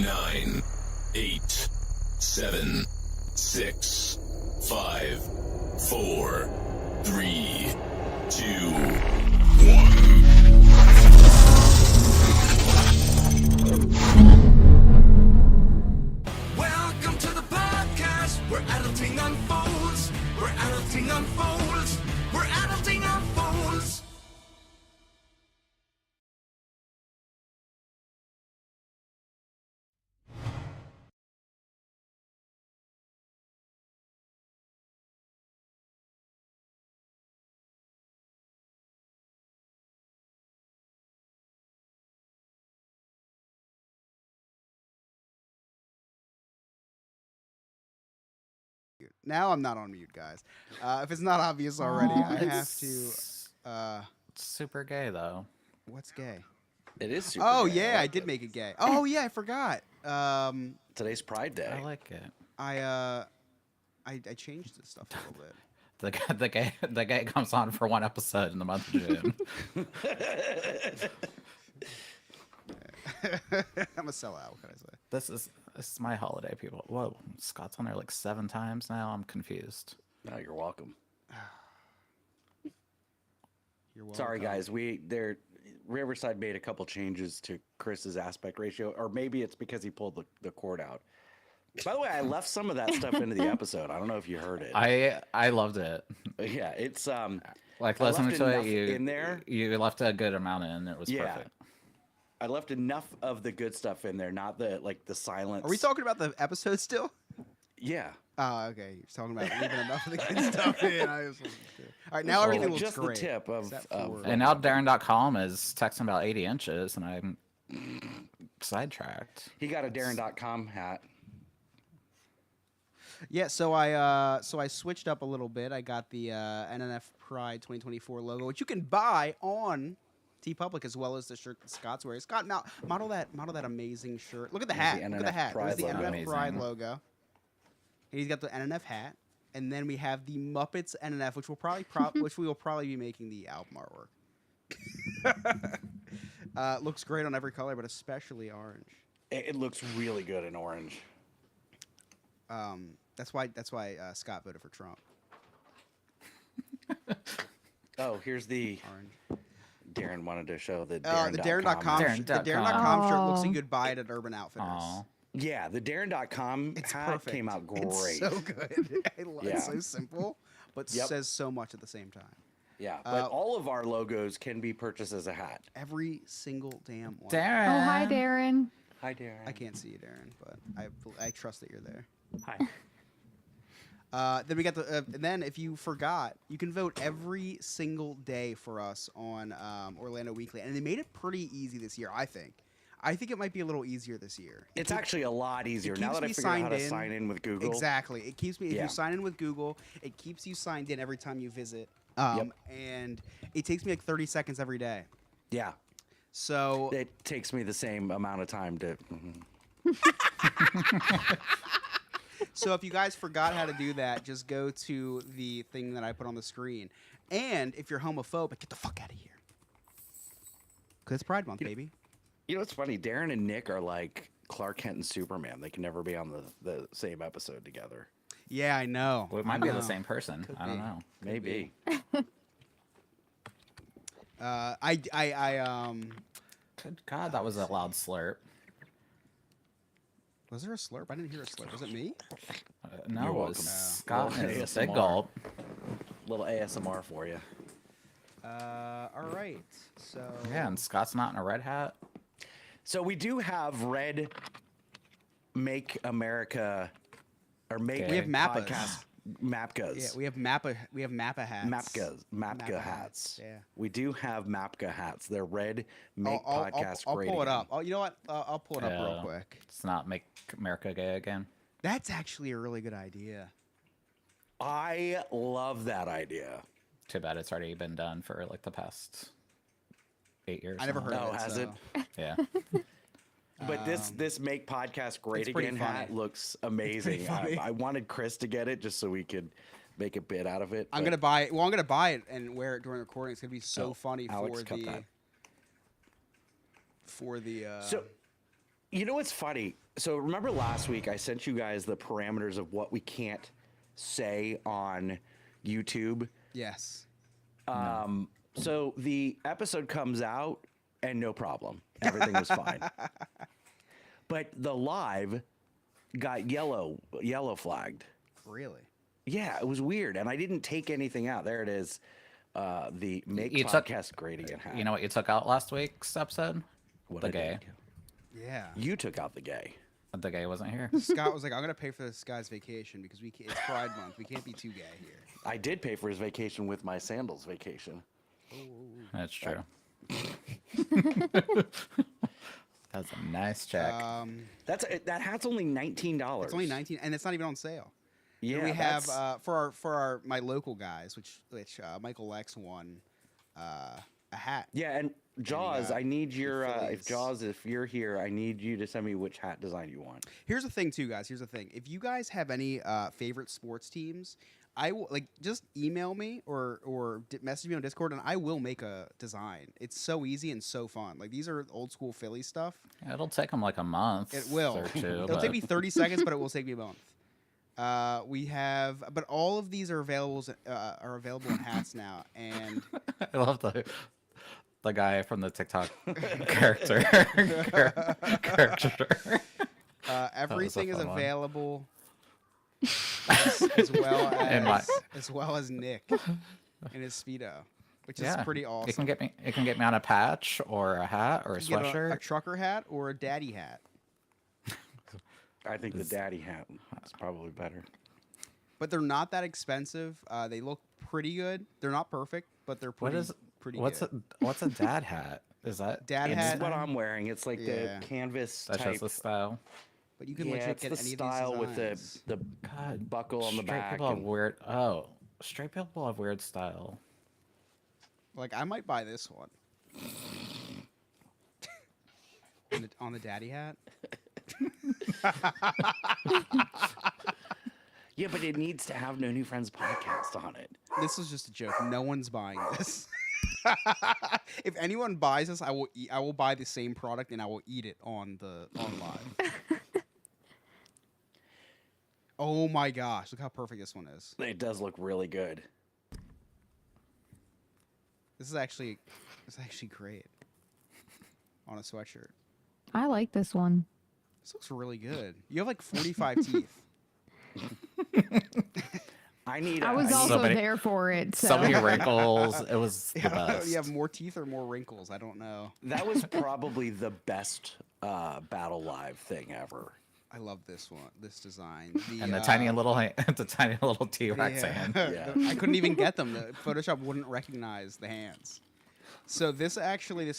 9, 8, 7, 6, 5, 4, 3, 2, 1. Welcome to the podcast where adulting unfolds. Where adulting unfolds. Where adulting unfolds. Now I'm not on mute, guys. If it's not obvious already, Aw, I have it's- to. It's super gay though. What's gay? It is super Oh gay. yeah, I like did it. make it gay. Oh yeah, I forgot. Today's Pride Day. I like it. I changed this stuff a little bit. The gay comes on for one episode in the month of June. I'm a sellout. What can I say? This is my holiday, people. Whoa, Scott's on there like 7 times now. I'm confused. No, you're welcome. You're welcome. Sorry, guys. Riverside made a couple changes to Chris's aspect ratio, or maybe it's because he pulled the cord out. By the way, I left some of that stuff into the episode. I don't know if you heard it. I loved it. Yeah, it's Like I listening left to it, enough you in there. you left a good amount in. It was Yeah. perfect. I left enough of the good stuff in there, not the silence. Are we talking about the episode still? Yeah. Oh, okay. You're talking about leaving enough of the good stuff in. I was like, sure. All right, now everything looks just great. the tip of, except of for- And now Darren.com is texting about 80 inches, and I'm sidetracked. he got a Darren.com hat. Yeah, so I switched up a little bit. I got the NNF Pride 2024 logo, which you can buy on TeePublic as well as the shirt that Scott's wearing. Scott, now model that amazing shirt. Look at the There's hat. the Look at the NNF hat. There's the Pride NNF logo. Pride Amazing. logo. And he's got the NNF hat, and then we have the Muppets NNF, which will probably which we will probably be making the album artwork. Looks great on every color, but especially orange. It looks really good in orange. That's why Scott voted for Trump. Oh, here's the Orange. Darren wanted to show the The Darren.com. Darren.com, the Darren.com shirt looks like you could buy it at Urban Outfitters. Aw. Yeah, the Darren.com It's hat perfect. came out great. It's so good. It's so simple, but Yep. says so much at the same time. Yeah, but all of our logos can be purchased as a hat. Every single damn one. Darren. Oh, hi, Darren. Hi, Darren. I can't see you, Darren, but I trust that you're there. Hi. Then we got the. And then, if you forgot, you can vote every single day for us on Orlando Weekly, and they made it pretty easy this year. I think. I think it might be a little easier this year. It's actually a lot easier now keeps that I me figured out how signed to in. sign in with Google. Exactly. It keeps me. If Yeah. you sign in with Google, it keeps you signed in every time you visit. Yep. And it takes me like 30 seconds every day. Yeah, So it takes me the same amount of time to. So if you guys forgot how to do that, just go to the thing that I put on the screen. And if you're homophobic, get the fuck out of here. Because it's Pride Month, baby. You know what's funny? Darren and Nick are like Clark Kent and Superman. They can never be on the same episode together. Yeah, I know. Well, it I might be the know. same person. I don't be. know. Maybe. Good God, that was a loud slurp. Was there a slurp? I didn't hear a slurp. Was it me? No, You're it was welcome. Scott Well, and his ASMR. big gulp. Little ASMR for you. All right. So Yeah, and Scott's not in a red hat. So we do have red Make America or Make We have Mappas. podcast Mapkas. yeah, we have Mappa hats. Mapka hats. Yeah. We do have Mapka hats. They're red Make podcast I'll great pull it again. up. Oh, you know what? I'll pull it up real Yeah. quick. It's not make America gay again. That's actually a really good idea. I love that idea. Too bad it's already been done for like the past 8 years. I never now. heard Oh, of it. has so- it? Yeah. But this Make Podcast Great it's pretty Again funny. hat looks amazing. funny. I wanted Chris to get it just so we could make a bit out of it. I'm but gonna buy it. Well, I'm gonna buy it and wear it during recording. It's gonna be so Oh, funny Alex, for cut the that. for the. So, you know what's funny? So remember last week I sent you guys the parameters of what we can't say on YouTube. Yes. So the episode comes out and no problem. Everything was fine. But the live got yellow flagged. Really? Yeah, it was weird. And I didn't take anything out. There it is. The make You took- podcast gradient hat. You know what you took out last week's episode? what the I gay. did. Yeah. You took out the gay. The gay wasn't here. Scott was like, I'm gonna pay for this guy's vacation because it's Pride Month. We can't be too gay here. I did pay for his vacation with my sandals vacation. That's true. That's a nice check. That hat's only $19. It's only 19, and it's not even on sale. Yeah, And we have that's- for my local guys, which Michael Lex won a hat. Yeah, and Jaws, I need your Phillies. if Jaws, if you're here, I need you to send me which hat design you want. Here's the thing, too, guys. Here's the thing. If you guys have any favorite sports teams, I will just email me or message me on Discord, and I will make a design. It's so easy and so fun. Like these are old school Philly stuff. It'll take them like a month. It will. Or two, It'll but take me 30 seconds, but it will take me a month. We have, but all of these are available in hats now, and I love the guy from the TikTok character. character. everything is fun one. available as well And my- as Nick in his speedo, which is Yeah, pretty awesome. It can get me on a patch or a hat or a You get sweatshirt. a trucker hat or a daddy hat. I think the daddy hat is probably better. But they're not that expensive. They look pretty good. They're not perfect, but they're pretty. Pretty what's good. what's a dad hat? Is that Dad It's hat? what I'm wearing. It's like Yeah. the canvas That's type. just the style. But you can Yeah, legit it's get the any style of with these designs. the God, buckle on the straight back. people have and- weird. Oh, straight people have weird style. Like I might buy this one. on the daddy hat. Yeah, but it needs to have No New Friends podcast on it. This was just a joke. No one's buying this. If anyone buys this, I will buy the same product and I will eat it on live. Oh my gosh! Look how perfect this one is. It does look really good. This is actually great on a sweatshirt. I like this one. This looks really good. You have like 45 teeth. I need. I was I need- also Somebody- there for it. So. So many wrinkles. It was the I don't know, best. you have more teeth or more wrinkles. I don't know. That was probably the best Battle Live thing ever. I love this one. This design. And the tiny little the tiny little T-Rex yeah. hand. Yeah. I couldn't even get them. The Photoshop wouldn't recognize the hands. So this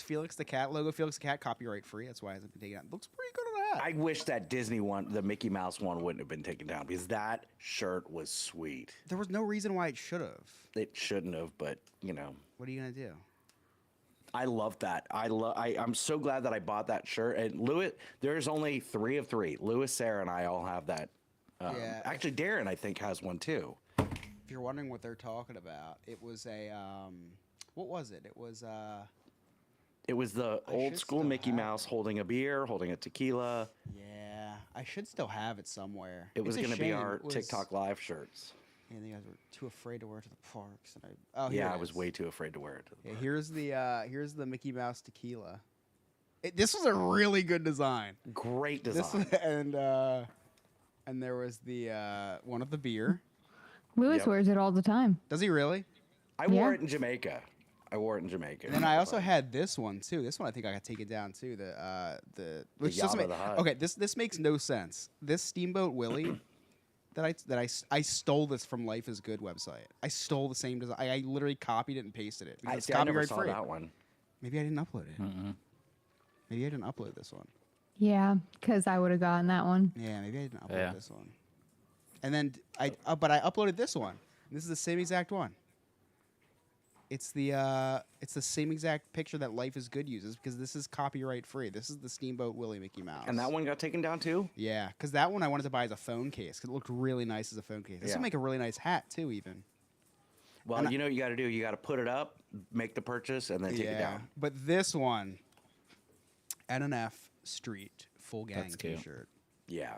Felix the Cat logo, Felix the Cat, copyright free. That's why it hasn't been taken out. Looks pretty good on that. I wish that Disney one, the Mickey Mouse one, wouldn't have been taken down because that shirt was sweet. There was no reason why it should have. It shouldn't have, but you know, What are you gonna do? I love that. I'm so glad that I bought that shirt. And Lewis, there's only 3 of 3. Lewis, Sarah, and I all have that. Yeah. Actually, Darren, I think, has one too. If you're wondering what they're talking about, it was a what was it? It was It was the I old should school still Mickey have Mouse holding a beer, holding a tequila. yeah. I should still have it somewhere. It was It's a going to be shame. our It was- TikTok live shirts. And you guys were too afraid to wear it to the parks. And here Yeah, it I was is. way too afraid to wear it. Yeah, here's the Mickey Mouse tequila. This was a really good design. Great This design. and there was the one of the beer. Lewis Yep. wears it all the time. Does he really? I wore Yeah. it in Jamaica. And then I also had this one too. This one I think I got taken down too. The which doesn't Jabba make the Hutt. okay. This makes no sense. This Steamboat Willie I stole this from Life is Good website. I stole the same design. I literally copied it and pasted it. because it's I never copyright saw free. that one. Maybe I didn't upload it. Maybe I didn't upload this one. Yeah, because I would have gotten that one. Yeah, maybe I didn't upload Yeah. this one. And then but I uploaded this one. This is the same exact one. It's the same exact picture that Life is Good uses because this is copyright free. This is the Steamboat Willie Mickey Mouse. And that one got taken down too? Yeah, because that one I wanted to buy as a phone case because it looked really nice as a phone case. This Yeah. would make a really nice hat too, even. Well, And you know what you got to do? You got to put it up, make the purchase, and then take it down. But this one, NNF Street full gang That's cute. T-shirt. Yeah.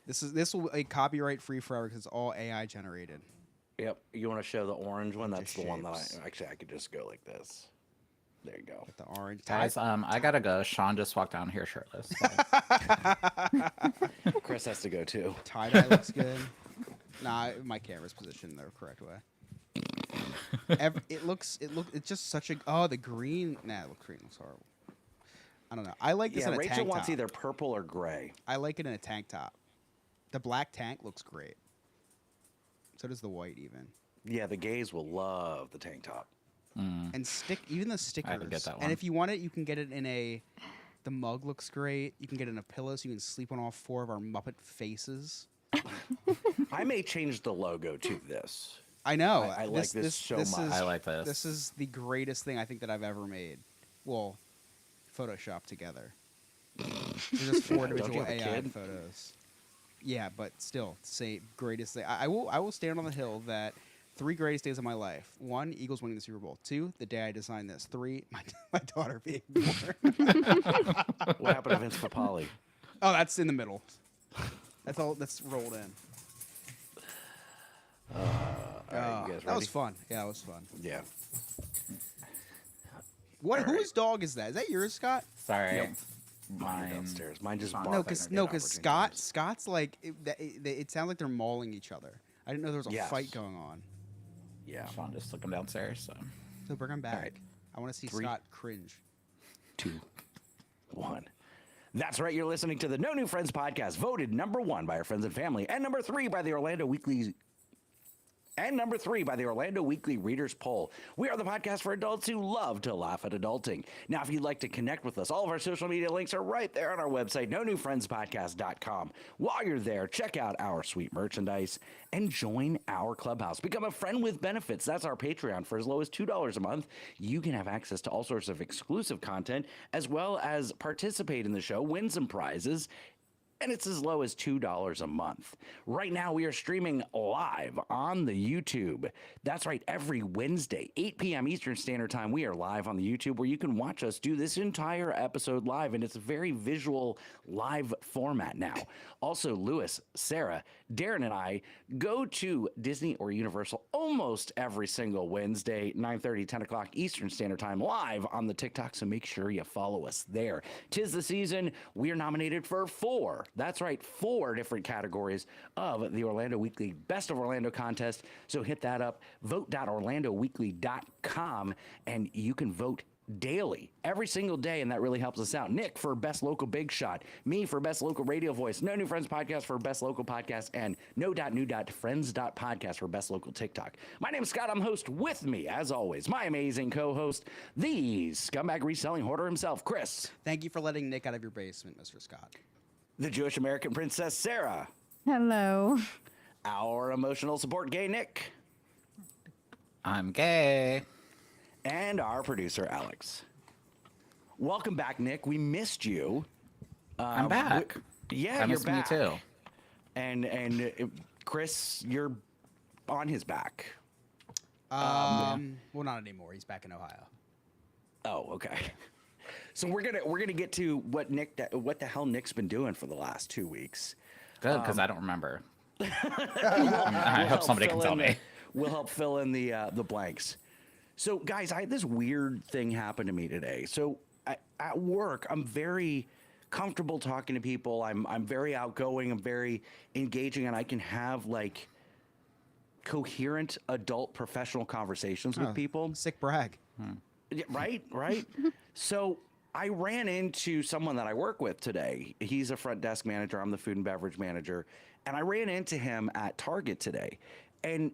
This will be copyright free forever because it's all AI generated. Yep. You want to show the orange one? That's the one that shapes. I could just go like this. There you go. The orange. Guys, I gotta go. Sean just walked down here shirtless. so- Chris has to go too. Tie dye looks good. Nah, my camera's positioned the correct way. It's just such a. Oh, the green. Nah, green looks horrible. I don't know. I like this Yeah, in a Rachel tank wants top. either purple or gray. I like it in a tank top. The black tank looks great. So does the white even. Yeah, the gays will love the tank top. And even the stickers. get that And one. if you want it, you can get it in a. The mug looks great. You can get it in a pillow, so you can sleep on all 4 of our Muppet faces. I may change the logo to this. I know. I like this so much. I like this. This is the greatest thing I think that I've ever made. Well, Photoshop together. There's just 4 Don't you individual have a AI kid? photos. Yeah, but still, say greatest thing. I will stand on the hill that 3 greatest days of my life. 1, Eagles winning the Super Bowl. 2, the day I designed this. 3, my daughter being born. What happened to Vince Papali? Oh, that's in the middle. That's all. That's rolled in. All right, you guys that was ready? fun. Yeah, that was fun. Yeah. What? All right. Whose dog is that? Is that yours, Scott? Sorry. Yep. Mine. Downstairs. Mine just Sean barked. No, Bark because like a good Scott's like it sounds like they're mauling each other. I didn't know there was a Yes. fight going on. Yeah. Sean just took him downstairs. So. So bring him back. right. I want to see 3, Scott cringe. 2, 1. That's right. You're listening to the No New Friends podcast, voted number 1 by our friends and family, and number 3 by the Orlando Weekly. And number 3 by the Orlando Weekly Readers Poll. We are the podcast for adults who love to laugh at adulting. Now, if you'd like to connect with us, all of our social media links are right there on our website, nonewfriendspodcast.com. While you're there, check out our sweet merchandise and join our clubhouse. Become a friend with benefits. That's our Patreon. For as low as $2 a month, you can have access to all sorts of exclusive content, as well as participate in the show, win some prizes, and it's as low as $2 a month. Right now, we are streaming live on the YouTube. That's right, every Wednesday, 8 p.m. Eastern Standard Time, we are live on the YouTube where you can watch us do this entire episode live, and it's a very visual live format now. Also, Lewis, Sarah, Darren, and I go to Disney or Universal almost every single Wednesday, 9:30, 10 o'clock Eastern Standard Time, live on the TikTok, so make sure you follow us there. 'Tis the season. We are nominated for 4. That's right, 4 different categories of the Orlando Weekly Best of Orlando contest. So hit that up, vote.orlandoweekly.com, and you can vote daily, every single day, and that really helps us out. Nick for Best Local Big Shot, me for Best Local Radio Voice, No New Friends Podcast for Best Local Podcast, and no.new.friends.podcast for Best Local TikTok. My name is Scott. I'm host. With me, as always, my amazing co-host, the scumbag reselling hoarder himself, Chris. Thank you for letting Nick out of your basement, Mr. Scott. The Jewish American Princess, Sarah. Hello. Our emotional support gay, Nick. I'm gay. And our producer, Alex. Welcome back, Nick. We missed you. I'm back. Yeah, I you're missed me back. too. And Chris, you're on his back. Well, not anymore. He's back in Ohio. Oh, okay. So we're gonna get to what the hell Nick's been doing for the last 2 weeks. Good, because I don't remember. I We'll hope help somebody can fill tell in me. We'll help fill in the blanks. So, guys, I had this weird thing happen to me today. So, at work, I'm very comfortable talking to people. I'm very outgoing. I'm very engaging, and I can have like coherent adult professional conversations with people. Sick brag. Yeah, right. So I ran into someone that I work with today. He's a front desk manager. I'm the food and beverage manager. And I ran into him at Target today. And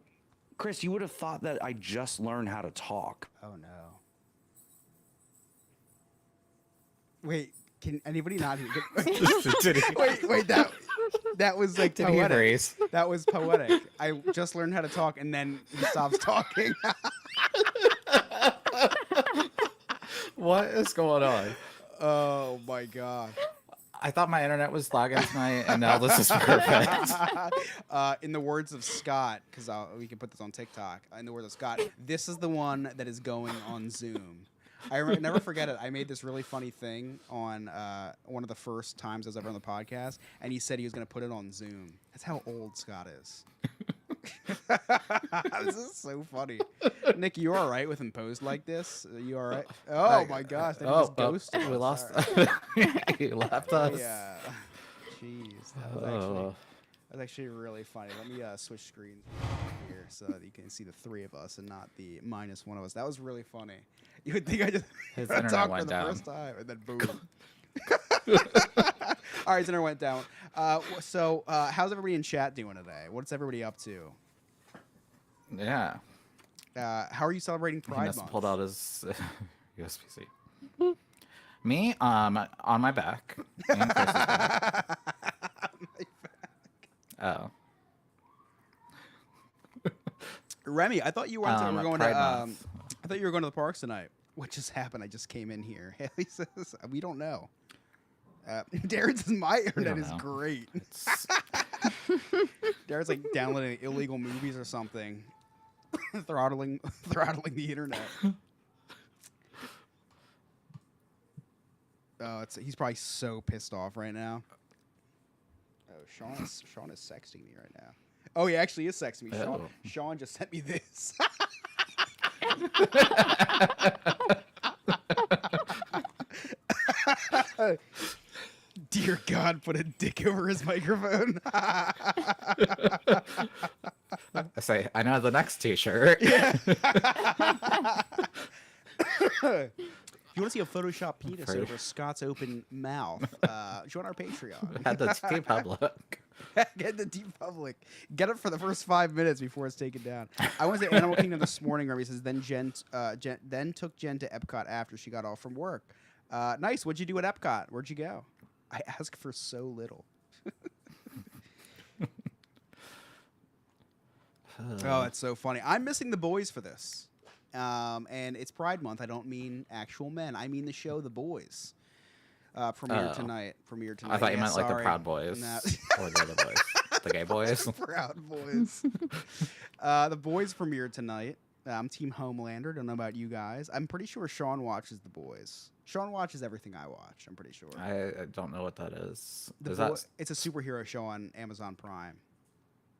Chris, you would have thought that I just learned how to talk. Oh no. Wait, can anybody not hear? Wait, that was like Did he poetic. freeze? That was poetic. I just learned how to talk, and then he stops talking. What is going on? Oh my god. I thought my internet was lagging tonight, and now this is perfect. In the words of Scott, because we can put this on TikTok. In the words of Scott, this is the one that is going on Zoom. never forget it. I made this really funny thing on one of the first times I was ever on the podcast, and he said he was going to put it on Zoom. That's how old Scott is. This is so funny. Nick, you all right with him posed like this? Are you all right? Oh my gosh, that just ghosted we us. lost. All right. He left us. Yeah. Jeez, Oh. that was actually really funny. Let me switch screens here so that you can see the three of us and not the minus one of us. That was really funny. You would think I just His talked internet for went the down. first time and then boom. All right, his internet went down. So how's everybody in chat doing today? What's everybody up to? Yeah. How are you celebrating Pride Venus Month? pulled out his USB-C. Me, on my back. And Chris's back. Oh. Remy, I thought you were going to. Pride Month. I thought you were going to the parks tonight. What just happened? I just came in here. Haley says we don't know. Darren says my internet don't is know. great. It's, Darren's like downloading illegal movies or something, throttling the internet. Oh, he's probably so pissed off right now. Oh, Sean is sexting me right now. Oh, he actually is texting me. Oh. Sean just sent me this. Dear God, put a dick over his microphone. I say, I know the next T-shirt. If you want to see a Photoshop penis Pretty- over Scott's open mouth, join our Patreon. Had the T public. Get the deep public. Get it for the first 5 minutes before it's taken down. I went to Animal Kingdom this morning. Remy says then Jen took Jen to Epcot after she got off from work. Nice. What'd you do at Epcot? Where'd you go? I ask for so little. Oh, that's so funny. I'm missing the boys for this. And it's Pride Month. I don't mean actual men. I mean the show The Boys. Premiere tonight. I thought you Yeah, meant like the sorry. Proud Boys. No. Or the other boys. The gay boys. Proud Boys. The Boys premiere tonight. I'm Team Homelander. Don't know about you guys. I'm pretty sure Sean watches The Boys. Sean watches everything I watch. I'm pretty sure. I don't know what that is. It's a superhero show on Amazon Prime.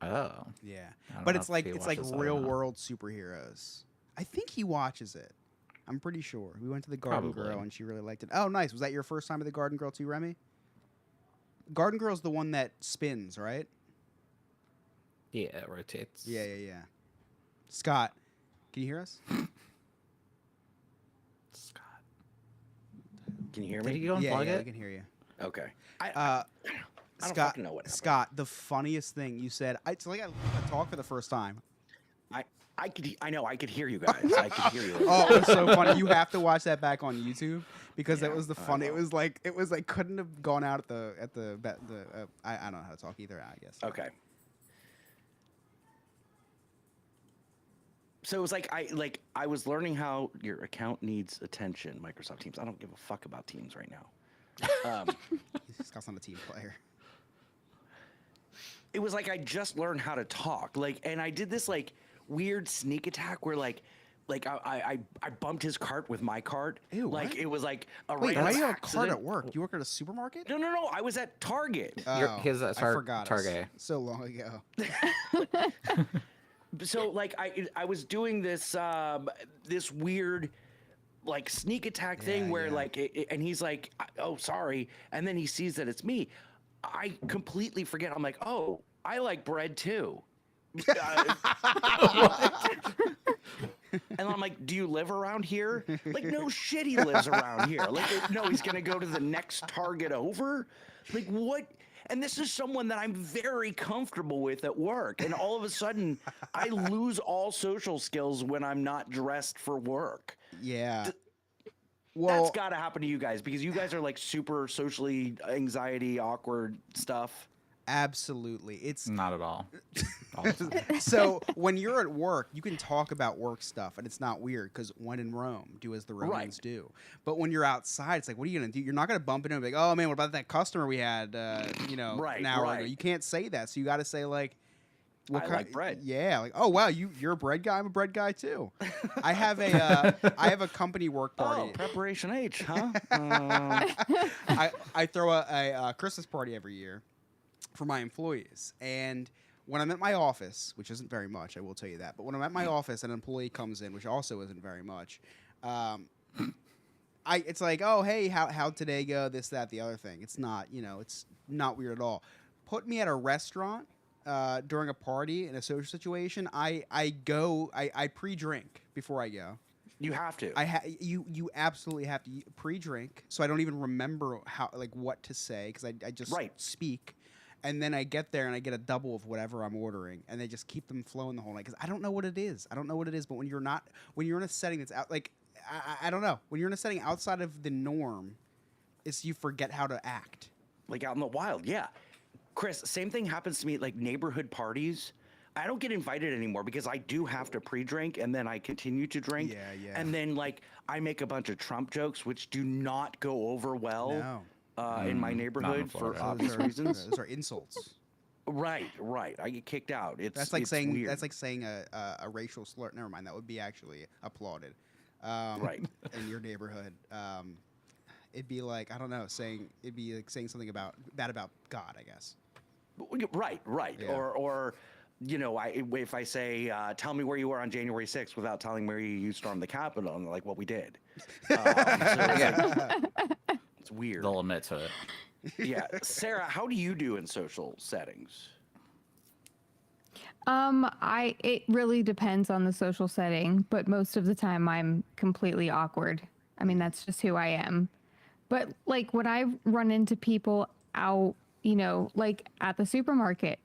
Oh. Yeah, I don't but know it's if like he it's like watches that or real not. world superheroes. I think he watches it. I'm pretty sure. We went to the Garden Probably. Girl and she really liked it. Oh, nice. Was that your first time at the Garden Girl too, Remy? Garden Girl's the one that spins, right? Yeah, it rotates. Yeah. Scott, can you hear us? Scott. Can you hear Did me? you go and plug I it? can hear you. Okay. I don't Scott, fucking know what happened. Scott, the funniest thing you said. It's like I talked for the first time. I could hear you guys. I could hear you. Oh, it was so funny. You have to watch that back on YouTube because that Yeah, was the I fun. It will. was like couldn't have gone out at the I don't know how to talk either. I guess. Okay. So it was like I was learning how your account needs attention, Microsoft Teams. I don't give a fuck about Teams right now. Scott's not a team player. It was like I just learned how to talk. And I did this weird sneak attack where I bumped his cart with my cart. Ew, what? It was like a Wait, random why do you have a accident. cart at work? You work at a supermarket? No. I was at Target. His I Tar- forgot. Target. So long ago. So I was doing this this weird sneak attack thing Yeah, where yeah. and he's like, oh sorry, and then he sees that it's me. I completely forget. I'm like, oh, I like bread too. And I'm like, do you live around here? No shit, he lives around here. No, he's gonna go to the next Target over. What? And this is someone that I'm very comfortable with at work. And all of a sudden, I lose all social skills when I'm not dressed for work. Yeah. That's Well, got to happen to you guys because you guys are super socially anxiety, awkward stuff. absolutely. It's Not at all. All the time. so when you're at work, you can talk about work stuff, and it's not weird because when in Rome, do as the Romans Right. do. But when you're outside, it's like, what are you gonna do? You're not gonna bump into him and be like, oh man, what about that customer we had? Right, an hour ago. right. You can't say that, so you got to say What I kind? like bread. Yeah, like oh wow, you're a bread guy. I'm a bread guy too. I have a company work Oh, party. preparation H, huh? I throw a Christmas party every year for my employees, and when I'm at my office, which isn't very much, I will tell you that. But when I'm at my office, and an employee comes in, which also isn't very much. It's like, oh hey, how'd today go? This, that, the other thing. It's not, it's not weird at all. Put me at a restaurant during a party in a social situation. I pre-drink before I go. You have to. You absolutely have to pre-drink, so I don't even remember what to say because I just Right. speak, and then I get there and I get a double of whatever I'm ordering, and they just keep them flowing the whole night because I don't know what it is. But when you're in a setting that's out, like I don't know, when you're in a setting outside of the norm, you forget how to act. Like out in the wild, yeah. Chris, same thing happens to me at like neighborhood parties. I don't get invited anymore because I do have to pre-drink and then I continue to drink. Yeah. And then like I make a bunch of Trump jokes which do not go over well in my neighborhood for Florida. obvious reasons. Those are insults. Right. I get kicked out. That's like it's saying weird. a racial slur. Never mind, that would be actually applauded. Right. In your neighborhood, it'd be like saying something bad about God, I guess. Right. Yeah. Or if I say, tell me where you were on January 6th without telling where you stormed the Capitol, and like what we did. It's weird. They'll admit to it. Yeah. Sarah, how do you do in social settings? It really depends on the social setting, but most of the time I'm completely awkward. I mean, that's just who I am. But like when I run into people out, like at the supermarket,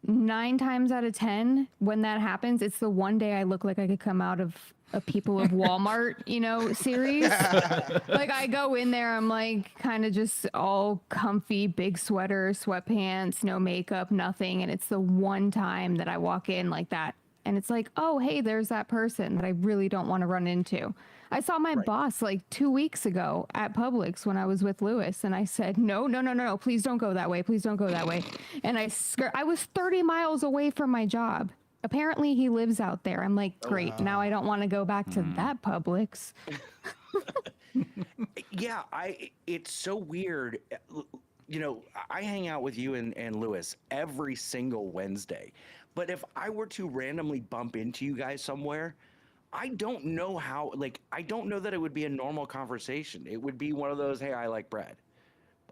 9 times out of 10, when that happens, it's the one day I look like I could come out of a People of Walmart, series. Like I go in there, I'm like kind of just all comfy, big sweater, sweatpants, no makeup, nothing. And it's the one time that I walk in like that. And it's like, oh, hey, there's that person that I really don't want to run into. I saw my boss like 2 weeks ago at Publix when I was with Lewis, and I said, no, please don't go that way. Please don't go that way. And I was 30 miles away from my job. Apparently he lives out there. I'm like, great. Now I don't want to go back to that Publix. Yeah, it's so weird. I hang out with you and Lewis every single Wednesday. But if I were to randomly bump into you guys somewhere, I don't know I don't know that it would be a normal conversation. It would be one of those, hey, I like bread.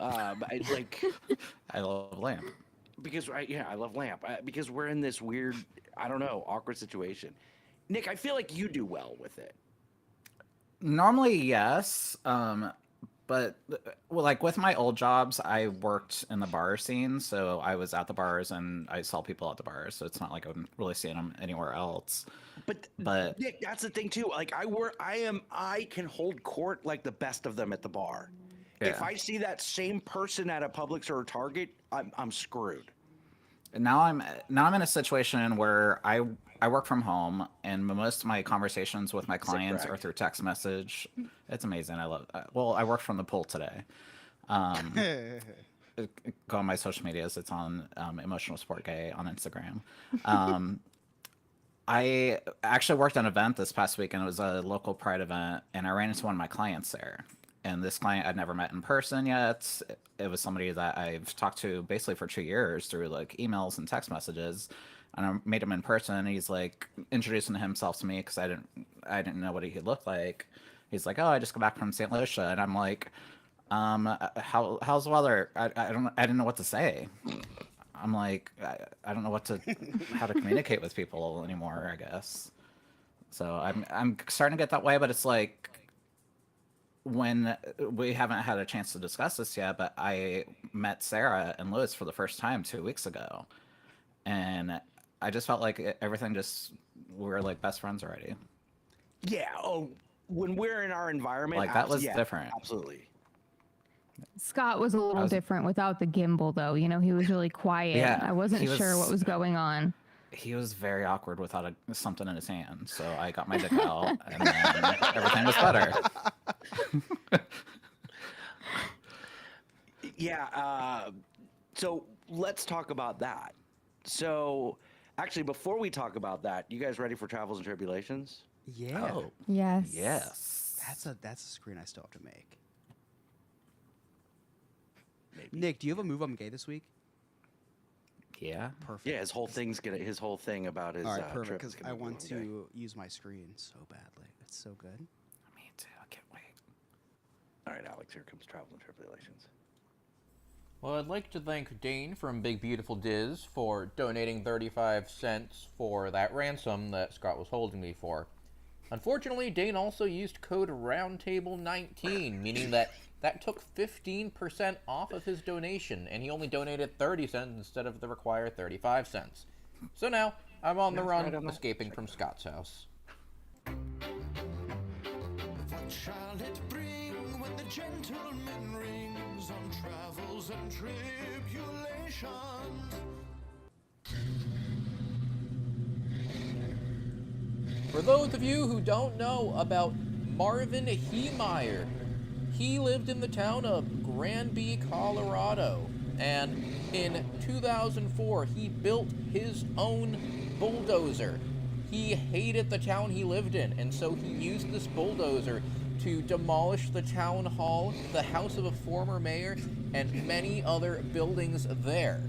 I love lamp. because I love lamp because we're in this weird, I don't know, awkward situation. Nick, I feel like you do well with it. Normally, yes. But like with my old jobs, I worked in the bar scene, so I was at the bars and I saw people at the bars. So it's not like I'm really seeing them anywhere else. But Nick, that's the thing too. Like I can hold court like the best of them at the bar. Yeah. If I see that same person at a Publix or a Target, I'm screwed. And now I'm in a situation where I work from home, and most of my conversations with my clients brag. are through text message. It's amazing. I love. Well, I worked from the pool today. Go on my social medias. It's on Emotional Sport Gay on Instagram. I actually worked an event this past week, and it was a local Pride event, and I ran into one of my clients there. And this client I'd never met in person yet. It was somebody that I've talked to basically for 2 years through like emails and text messages. And I made him in person, and he's like introducing himself to me because I didn't know what he looked like. He's like, "Oh, I just got back from St. Lucia," and I'm like, how's the weather? I didn't know what to say. I'm like, I don't know how to communicate with people anymore, I guess. So I'm starting to get that way, but it's like when we haven't had a chance to discuss this yet, but I met Sarah and Lewis for the first time 2 weeks ago, and I just felt like everything we're like best friends already. Yeah. Oh, when we're in our environment, Like, that was different. Absolutely. Scott was a little different without the gimbal, though. He was really quiet. Yeah, I wasn't he sure was- what was going on. He was very awkward without something in his hand, so I got my dick out, and then everything was better. Yeah. So let's talk about that. So Actually, before we talk about that, you guys ready for Travels and Tribulations? Yeah. Oh, Yes. yes. That's a screen I still have to make. Maybe. Nick, do you have a move I'm gay this week? Yeah. Perfect. Yeah, his whole thing about his All right, trip perfect. is Because gonna I be want okay. to use my screen so badly. It's so good. Me too. I can't wait. All right, Alex, here comes Travels and Tribulations. Well, I'd like to thank Dane from Big Beautiful Diz for donating 35 cents for that ransom that Scott was holding me for. Unfortunately, Dane also used code ROUNDTABLE19, meaning that took 15% off of his donation, and he only donated 30 cents instead of the required 35 cents. So now, I'm on the That's run, right on that. escaping from Scott's house. What shall it bring when the gentleman rings on travels and tribulations? For those of you who don't know about Marvin Heemeyer, he lived in the town of Granby, Colorado, and in 2004 he built his own bulldozer. He hated the town he lived in, and so he used this bulldozer to demolish the town hall, the house of a former mayor, and many other buildings there.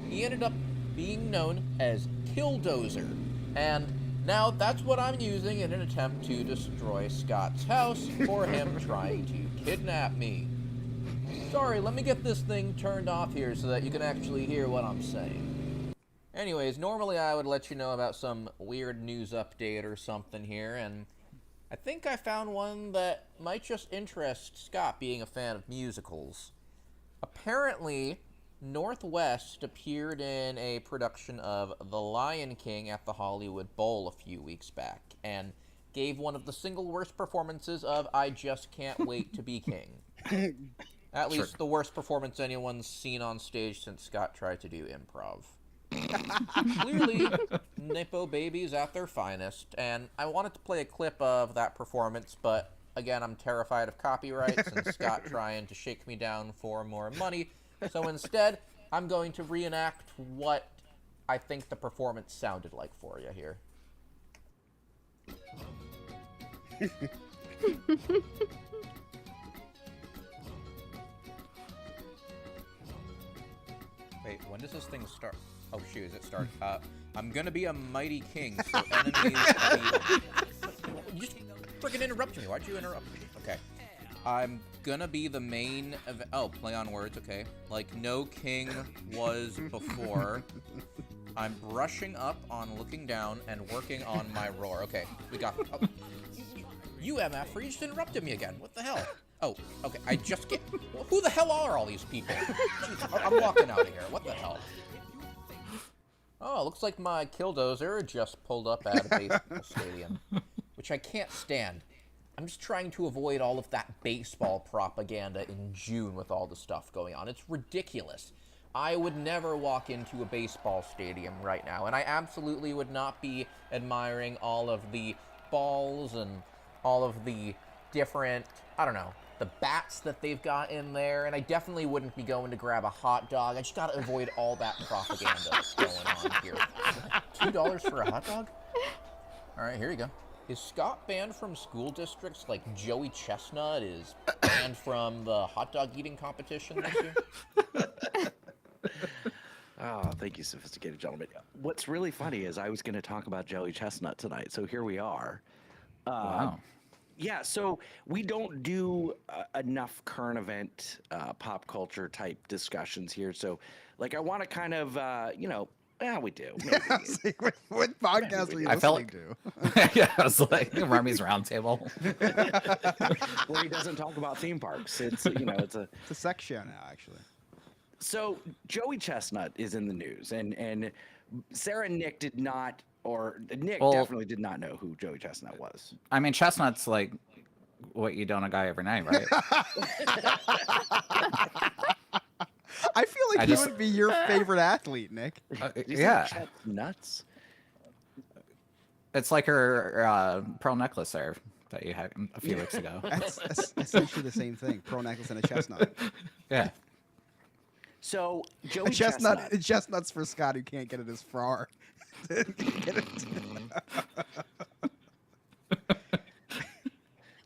He ended up being known as Killdozer, and now that's what I'm using in an attempt to destroy Scott's house for him trying to kidnap me. Sorry, let me get this thing turned off here so that you can actually hear what I'm saying. Anyways, normally I would let you know about some weird news update or something here, and I think I found one that might just interest Scott, being a fan of musicals. Apparently, Northwest appeared in a production of The Lion King at the Hollywood Bowl a few weeks back, and gave one of the single worst performances of I Just Can't Wait to Be King. At least the worst performance anyone's seen on stage since Scott tried to do improv. Clearly, Nippo Babies at their finest, and I wanted to play a clip of that performance, but again, I'm terrified of copyrights and Scott trying to shake me down for more money, so instead, I'm going to reenact what I think the performance sounded like for you here. Wait, when does this thing start? Oh shoot, is it start? I'm gonna be a mighty king, so enemies You just freaking interrupted me. Why'd you interrupt me? Okay. I'm gonna be the main event. Oh, play on words, okay. Like no king was before. I'm brushing up on looking down and working on my roar. Okay, we got oh. You MF, you just interrupted me again. What the hell? Oh, okay, I just get... Who the hell are all these people? Jeez, I'm walking out of here. What the hell? Oh, looks like my Killdozer just pulled up at a baseball stadium, which I can't stand. I'm just trying to avoid all of that baseball propaganda in June with all the stuff going on. It's ridiculous. I would never walk into a baseball stadium right now, and I absolutely would not be admiring all of the balls and all of the different, I don't know, the bats that they've got in there, and I definitely wouldn't be going to grab a hot dog. I just gotta avoid all that propaganda that's going on here. $2 for a hot dog? All right, here you go. Is Scott banned from school districts like Joey Chestnut is banned from the hot dog eating competition this year? Oh, thank you, sophisticated gentlemen. What's really funny is I was going to talk about Joey Chestnut tonight, so here we are. Wow. Yeah, so we don't do enough current event, pop culture type discussions here. So, like, I want to kind of, yeah, we do. Maybe. what podcast are you I felt listening like- to? Yeah, I was like Remy's Roundtable. Where he doesn't talk about theme parks. It's it's a. It's a sex show now, actually. So Joey Chestnut is in the news, and Sarah and Nick did not, or Nick Well- definitely did not know who Joey Chestnut was. I mean, chestnut's like what you do on a guy every night, right? I feel like I he just- would be your favorite athlete, Nick. Did you say Yeah. Chestnuts? It's like her pearl necklace there that you had a few weeks ago. That's essentially the same thing. Pearl necklace and a chestnut. Yeah. So Joey Chestnuts for Scott who can't get it as far. Get it.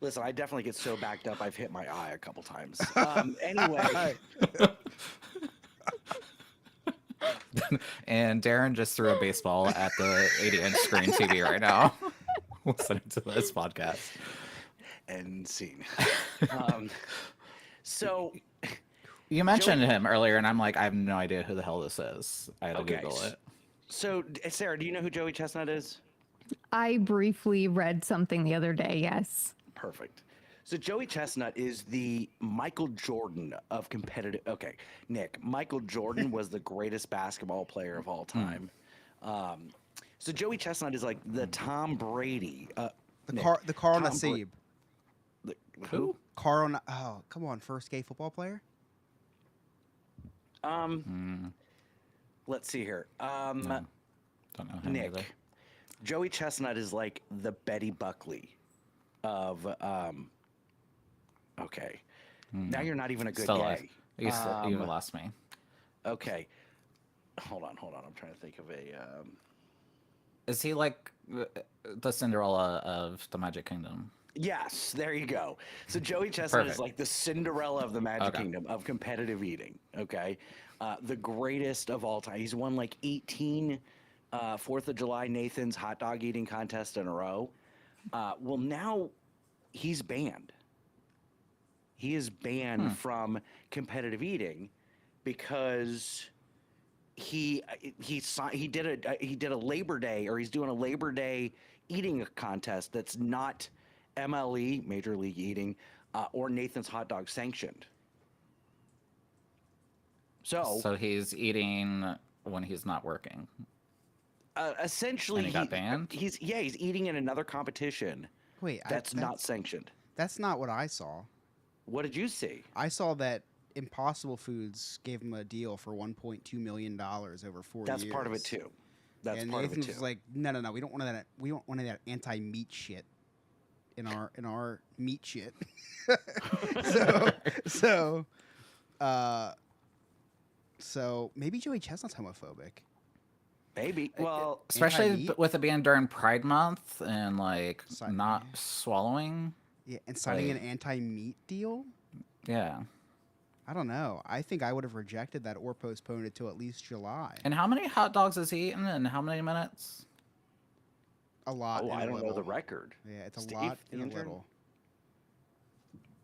Listen, I definitely get so backed up I've hit my eye a couple times. Anyway, And Darren just threw a baseball at the 80-inch screen TV right now, listening to this podcast. and scene. So You mentioned him earlier, and I'm like, I have no idea who the hell this is. I had to Google it. So Sarah, do you know who Joey Chestnut is? I briefly read something the other day. Yes. Perfect. So Joey Chestnut is the Michael Jordan of competitive. Okay, Nick. Michael Jordan was the greatest basketball player of all time. So Joey Chestnut is like the Tom Brady. The Nick, Carl Tom Nassib. Who? Oh, come on, first gay football player? Let's see here. Don't know him Nick. either. Joey Chestnut is like the Betty Buckley of. Okay. Now you're not even a good Still gay. alive. You lost me. Okay. Hold on. I'm trying to think of a. Is he like the Cinderella of the Magic Kingdom? Yes, there you go. So Joey Chestnut is Perfect. like the Cinderella of the Magic Okay. Kingdom of competitive eating. Okay, the greatest of all time. He's won like 18 4th of July Nathan's hot dog eating contest in a row. Well, now he's banned. He is banned from competitive eating because he did a Labor Day, or he's doing a Labor Day eating contest that's not MLE, Major League Eating, or Nathan's Hot Dog sanctioned. So he's eating when he's not working. essentially, And he got banned? He's eating in another competition Wait, that's not sanctioned. That's not what I saw. What did you see? I saw that Impossible Foods gave him a deal for $1.2 million over 4 years. That's part of it too. That's and part Nathan of it was too. like, no, we don't want that. We don't want that anti-meat shit in our meat shit. So maybe Joey Chestnut's homophobic. Maybe. Well, Especially anti-meat? with it being during Pride Month and like Sorry. not swallowing. Yeah, and signing Like- an anti-meat deal. Yeah. I don't know. I think I would have rejected that or postponed it till at least July. And how many hot dogs is he eating in how many minutes? A lot. oh, and I a don't know little. the record. Yeah, it's a Steve, lot the and a intern? little.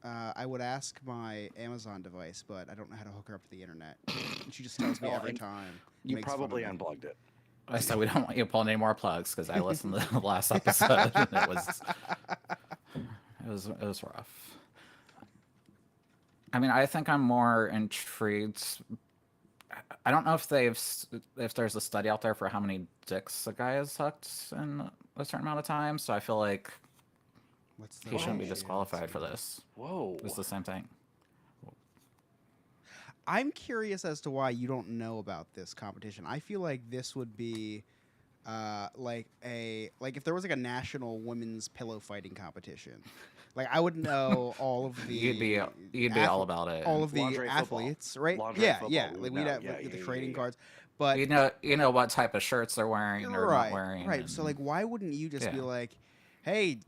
I would ask my Amazon device, but I don't know how to hook her up to the internet. And she just tells me Oh, every and time. You makes fun of probably me. unplugged it. I said we don't want you pulling any more plugs because I listened to the last episode and it was rough. I mean, I think I'm more intrigued. I don't know if there's a study out there for how many dicks a guy has sucked in a certain amount of time. So I feel like What's the he shouldn't be ratio? disqualified for this. Whoa. It's the same thing. I'm curious as to why you don't know about this competition. I feel like this would be like if there was like a national women's pillow fighting competition. Like I would know all of the You'd be all about it. all of the Lingerie football. athletes, right? Lingerie Yeah, football, yeah. we Like would we'd know. have Yeah, like, the yeah, trading yeah. cards, but You know what type of shirts they're wearing or right, not wearing. right. So and- like, why wouldn't you just be Yeah. like, hey,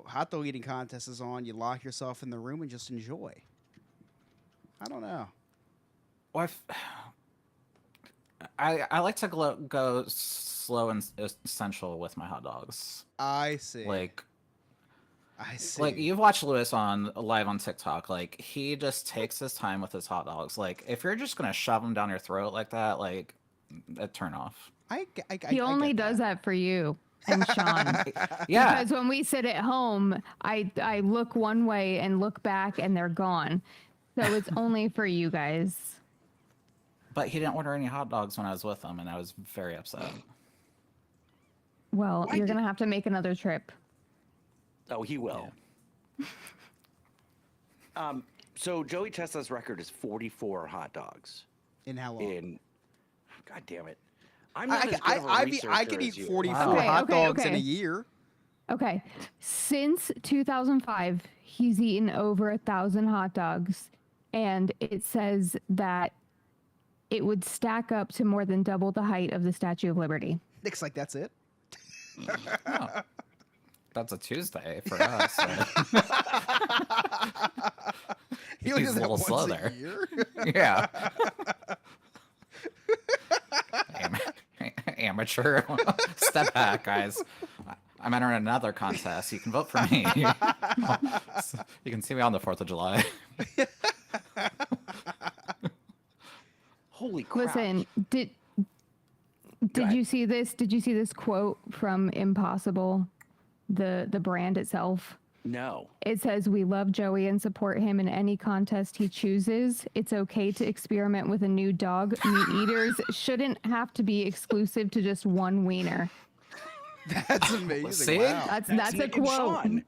hot dog eating contest is on. You lock yourself in the room and just enjoy. I don't know. Well, I like to go slow and essential with my hot dogs. I see. Like I see. like you've watched Lewis on live on TikTok. Like he just takes his time with his hot dogs. Like if you're just gonna shove them down your throat like that, like a turn off. He only does that for you and Sean. Yeah, Because when we sit at home, I look one way and look back and they're gone. So it's only for you guys. but he didn't order any hot dogs when I was with him, and I was very upset. Well, Why you're did- going to have to make another trip. Oh, he will. So Joey Chestnut's record is 44 hot dogs. In how long? In, God damn it, I'm not as good of a I researcher could as eat you. 44 Okay, hot okay, dogs in a okay. year. Okay. Since 2005, he's eaten over 1,000 hot dogs. And it says that it would stack up to more than double the height of the Statue of Liberty. Nick's like, that's it. Oh, that's a Tuesday for us. So. He only He's does a that little slow once a there. year? Yeah. Amateur. Step back, guys. I'm entering another contest. You can vote for me. You can see me on the 4th of July. Holy crap! Listen, did ahead. you see this? Did you see this quote from Impossible, the brand itself? No. It says, "We love Joey and support him in any contest he chooses. It's okay to experiment with a new dog. Meat eaters shouldn't have to be exclusive to just one wiener." That's amazing. See? Wow. That's a Nick and quote. Sean.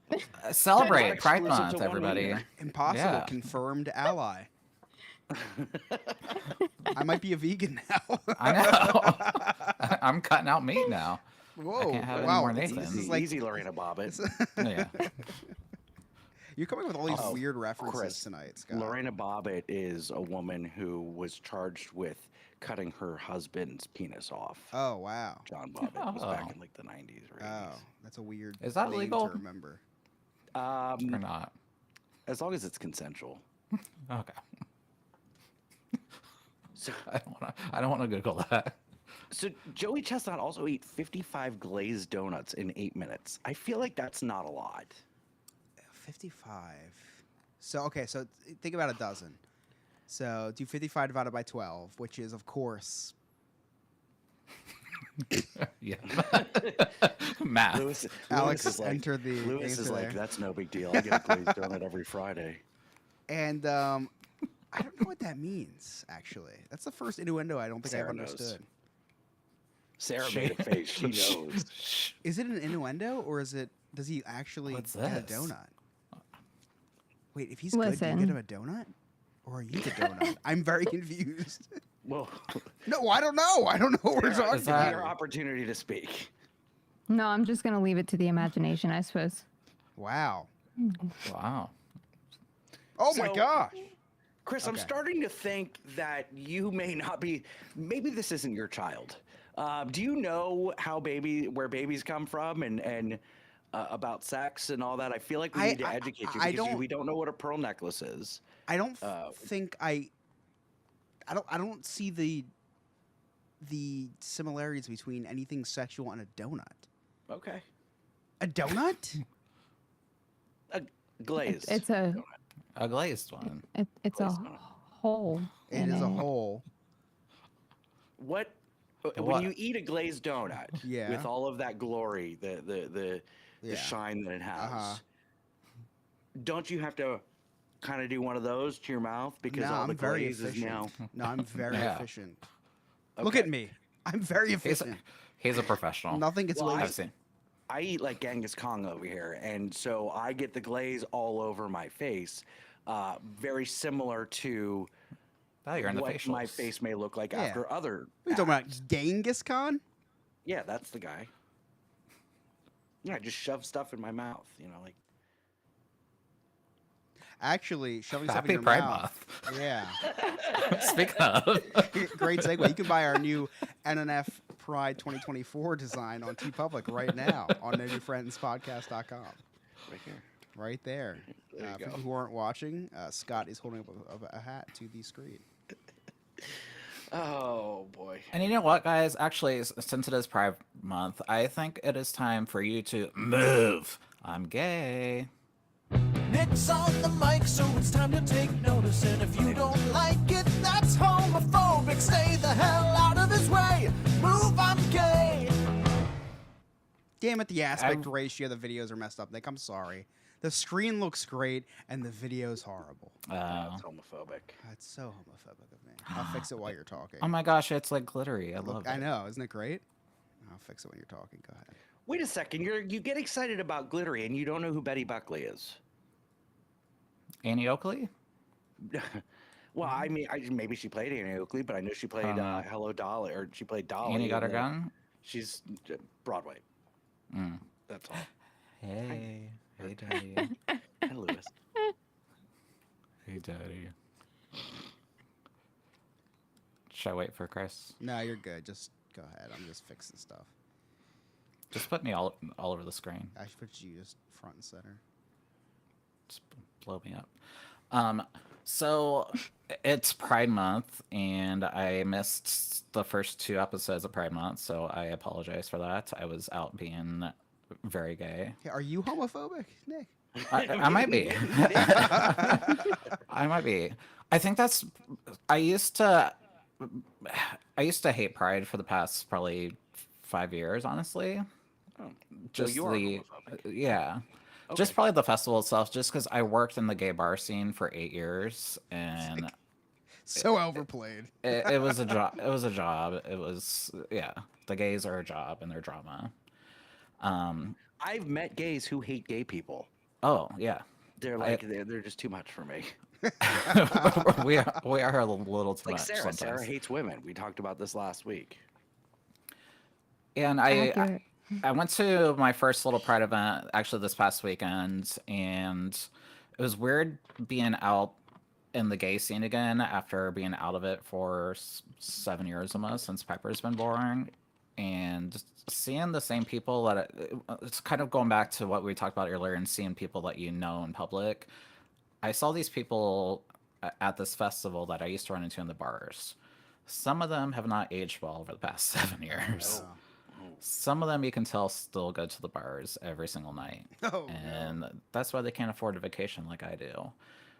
Celebrate Not Pride exclusive Month, to one everybody. wiener. Impossible Yeah. confirmed ally. I might be a vegan now. I know. I'm cutting out meat now. Whoa! can't have any wow, more it's- Nathan. this is Easy, like easy, Lorena Bobbitt. Yeah. you're coming with all these Oh, weird references Chris, tonight, Scott. Lorena Bobbitt is a woman who was charged with cutting her husband's penis off. Oh wow. John Bobbitt was back Oh. in like the 90s or 80s. Oh, that's a weird. Is that name legal? to remember? Or not. As long as it's consensual. Okay. So, I don't want to Google that. so Joey Chestnut also ate 55 glazed donuts in 8 minutes. I feel like that's not a lot. 55. So okay, so think about a dozen. So do 55 divided by 12, which is of course Yeah. Math. Lewis, Alex Lewis is like, entered the Lewis answer is like, there. that's no big deal. I get a glazed donut every Friday. And I don't know what that means, actually. That's the first innuendo I don't think Sarah I've knows. understood. Sarah made a face. She knows. Is it an innuendo or does he actually What's get a this? donut? Wait, if he's good, do you Listen. get him a donut? Or are you the donut? I'm very confused. Well, No, I don't know. I don't know what we're Sarah, talking this is that- your opportunity to speak. No, I'm just gonna leave it to the imagination, I suppose. Wow. Wow. Oh my So- gosh. Chris, I'm Okay. starting to think that you may not be. Maybe this isn't your child. Do you know where babies come from, and about sex and all that? I feel like we need to educate you I because we don't know what a pearl necklace is. I don't think I don't see the similarities between anything sexual and a donut. Okay. A donut? A glazed. It's a A glazed one. it's a hole. It in is a hole. What? When What? you eat a glazed donut Yeah. with all of that glory, the Yeah. shine that it has, Uh-huh. don't you have to kind of do one of those to your mouth because No, all the I'm very glaze is efficient. now? No, I'm very Yeah. efficient. Look at me. I'm very He's efficient. he's a professional. Nothing gets Well, wasted. I've seen. I eat like Genghis Kong over here, and so I get the glaze all over my face, very similar to Oh, you're in the what facials. my face may look like Yeah. after other. What are you talking acts. about? Genghis Khan? Yeah, that's the guy. Yeah, I just shove stuff in my mouth, like. Actually, shoving stuff in Happy your Pride mouth. Yeah. Month. Speaking of. Great segue. You can buy our new NNF Pride 2024 design on TeePublic right now on NoNewFriendsPodcast.com. Right here. Right there. There you For go. people who aren't watching, Scott is holding up a hat to the screen. Oh boy. And you know what, guys? Actually, since it is Pride Month, I think it is time for you to move. I'm gay. Nick's on the mic, so it's time to take notice. And if you don't like it, that's homophobic. Stay the hell out of his way. Move, I'm gay. Damn it, the aspect ratio of the videos are messed up. Nick, I'm sorry. The screen looks great, and the video's horrible. That's homophobic. That's so homophobic of me. I'll fix it while you're talking. Oh my gosh, it's like glittery. I love Look, it. I know, isn't it great? I'll fix it when you're talking. Go ahead. Wait a second. You get excited about glittery, and you don't know who Betty Buckley is. Annie Oakley? Well, I mean, maybe she played Annie Oakley, but I know she played Hello Dolly, or she played Dolly. Annie got her in gun? She's Broadway. Mm. That's all. Hey. Hey, daddy. Hi, Lewis. Hey, daddy. Should I wait for Chris? No, you're good. Just go ahead. I'm just fixing stuff. Just put me all over the screen. I should put you just front and center. Just blow me up. So it's Pride Month, and I missed the first 2 episodes of Pride Month, so I apologize for that. I was out being very gay. Hey, are you homophobic, Nick? I might be. I might be. I think that's. I used to hate Pride for the past probably 5 years, honestly. So Just you are the homophobic. yeah. Okay. Just probably the festival itself, just because I worked in the gay bar scene for 8 years, and So overplayed. it was a job. It was a job. It was the gays are a job and they're drama. I've met gays who hate gay people. Oh yeah, They're like they're just too much for me. we are a little too Like much Sarah. sometimes. Sarah hates women. We talked about this last week. And Accurate. I went to my first little Pride event actually this past weekend, and it was weird being out in the gay scene again after being out of it for 7 years almost since Piper's been born, and seeing the same people that it's kind of going back to what we talked about earlier and seeing people that you know in public. I saw these people at this festival that I used to run into in the bars. Some of them have not aged well over the past 7 years. Oh. Some of them you can tell still go to the bars every single night. Oh, And that's why they can't afford a vacation like I do.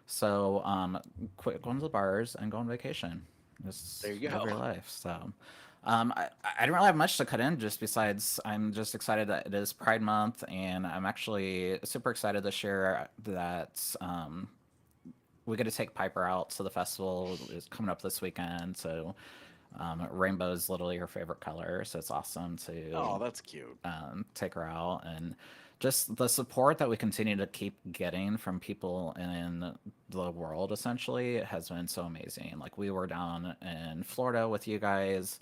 So quit going to the bars and go on vacation. Just There you live go. your life. So I didn't really have much to cut in, just besides I'm just excited that it is Pride Month, and I'm actually super excited this year that we get to take Piper out to the festival. It's coming up this weekend, so rainbow is literally her favorite color, so it's awesome to Oh, that's cute. take her out, and just the support that we continue to keep getting from people in the world essentially has been so amazing. Like, we were down in Florida with you guys,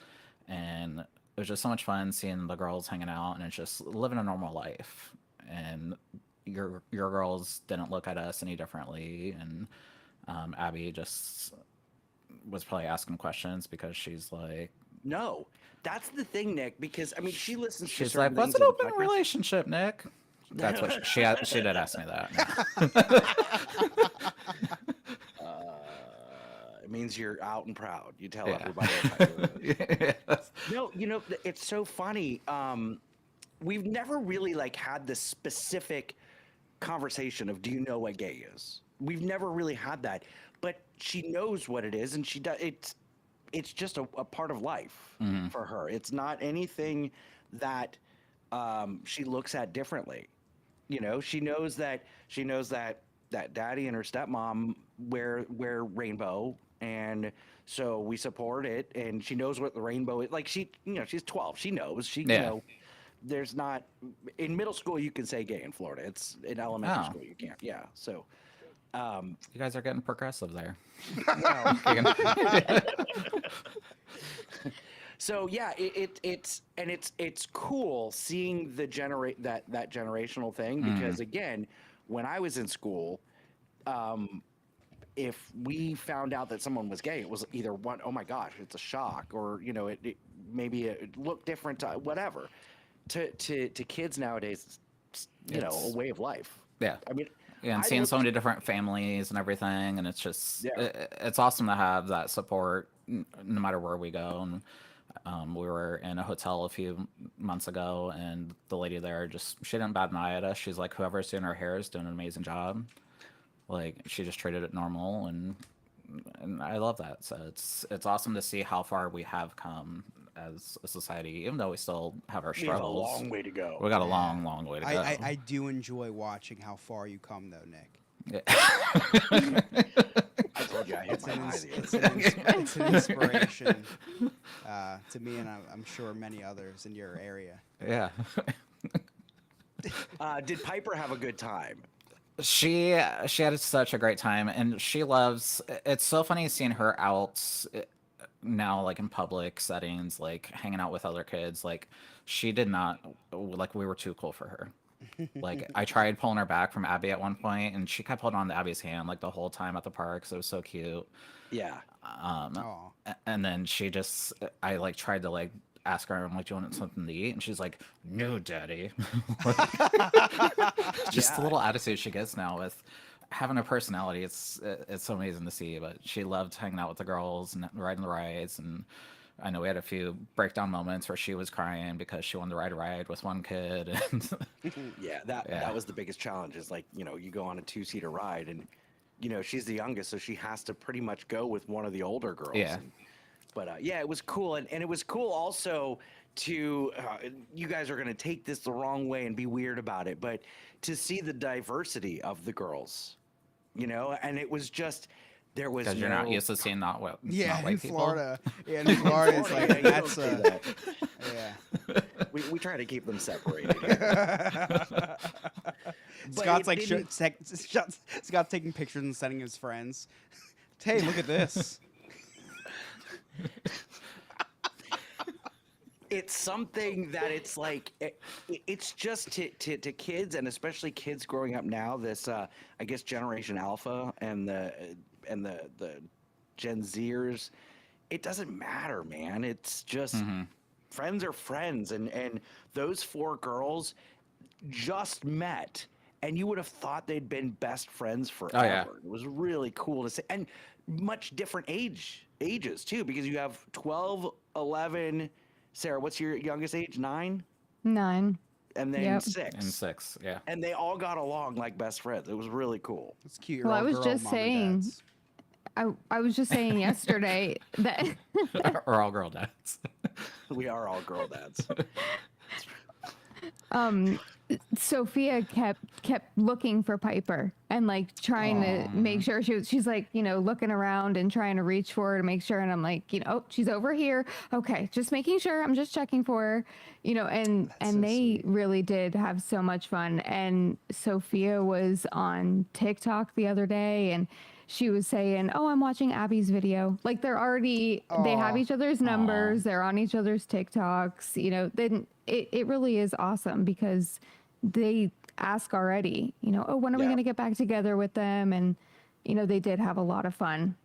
and it was just so much fun seeing the girls hanging out and it's just living a normal life, and your girls didn't look at us any differently, and Abby just was probably asking questions because she's like, No, that's the thing, Nick. Because I mean, she listens. to she's certain like, what's things an in the open podcast. relationship, Nick? That's what she did ask me that. It means you're out and proud. You tell Yeah. everybody. How you live. Yes. No, it's so funny. We've never really like had this specific conversation of, do you know what gay is? We've never really had that, but she knows what it is, and she does. It's just a part of life for her. It's not anything that she looks at differently. You know, she knows that daddy and her stepmom wear rainbow, and so we support it, and she knows what the rainbow is. Like, she's 12. She knows. Yeah. There's not, in middle school you can say gay in Florida. It's in elementary Oh. school you can't. Yeah. So You guys are getting progressive there. So yeah, it's cool seeing the that generational thing, because again, when I was in school, if we found out that someone was gay, it was either one, oh my gosh, it's a shock, or maybe it looked different, whatever. To kids nowadays, it's It's- a way of life. Yeah. I mean, Yeah, and I seeing so looked- many different families and everything, and it's just Yeah. it's awesome to have that support no matter where we go. And we were in a hotel a few months ago, and the lady there she didn't bat an eye at us. She's like, whoever's doing her hair is doing an amazing job. Like, she just treated it normal, and I love that. So it's awesome to see how far we have come as a society, even though we still have our we have a struggles. long way to go. We got a long, long way to go. I do enjoy watching how far you come, though, Nick. I told you I hit It's my an, eye ins- the other it's an, it's an inspiration to me, and I'm sure many others in your area. Yeah. Did Piper have a good time? She had such a great time, and she loves. It's so funny seeing her out now, like in public settings, like hanging out with other kids. Like, she did not, like, we were too cool for her. Like I tried pulling her back from Abby at one point, and she kept holding on to Abby's hand like the whole time at the park. So it was so cute. Yeah. Aw. And then she just, I like tried to like ask her, I'm like, do you want something to eat? And she's like, no, daddy. Just the Yeah. little attitude she gets now with having a personality. It's so amazing to see. But she loved hanging out with the girls and riding the rides. And I know we had a few breakdown moments where she was crying because she wanted to ride a ride with one kid. And Yeah, that was the biggest challenge. Is like, you know, you go on a 2-seater ride, and you know she's the youngest, so she has to pretty much go with one of the older girls. Yeah. But yeah, it was cool, and it was cool also to you guys are gonna take this the wrong way and be weird about it, but to see the diversity of the girls, you know, and it was just there was because you're not used to seeing not white In people. Florida. Yeah, in Florida, it's like Yeah, you don't that's see a that. yeah. We try to keep them separated. Scott's it like didn't- Scott's taking pictures and sending his friends. Hey, look at this. It's something that it's like it's just to kids, and especially kids growing up now, this I guess Generation Alpha and the Gen Zers, it doesn't matter, man. It's just friends are friends, and those 4 girls just met, and you would have thought they'd been best friends forever. yeah. It was really cool to see, and much different ages too, because you have 12, 11. Sarah, what's your youngest age? 9? 9. And then Yep. 6. And 6, yeah. And they all got along like best friends. It was really cool. It's cute. Well, You're I all was girl just mom and saying- dads. I was just saying yesterday that Or all girl dads. We are all girl dads. Sophia kept looking for Piper and like trying to make sure she's like, you know, looking around and trying to reach for her to make sure. And I'm like, you know, oh, she's over here. Okay, just making sure. I'm just checking for her, you know. And so they really did have so much fun. And Sophia was on TikTok the other day, and she was saying, "Oh, I'm watching Abby's video." Like they have Aw. each other's numbers. They're on each other's TikToks. You know, then it really is awesome because they ask already, you know, oh, when are we Yeah. going to get back together with them? And, you know, they did have a lot of fun.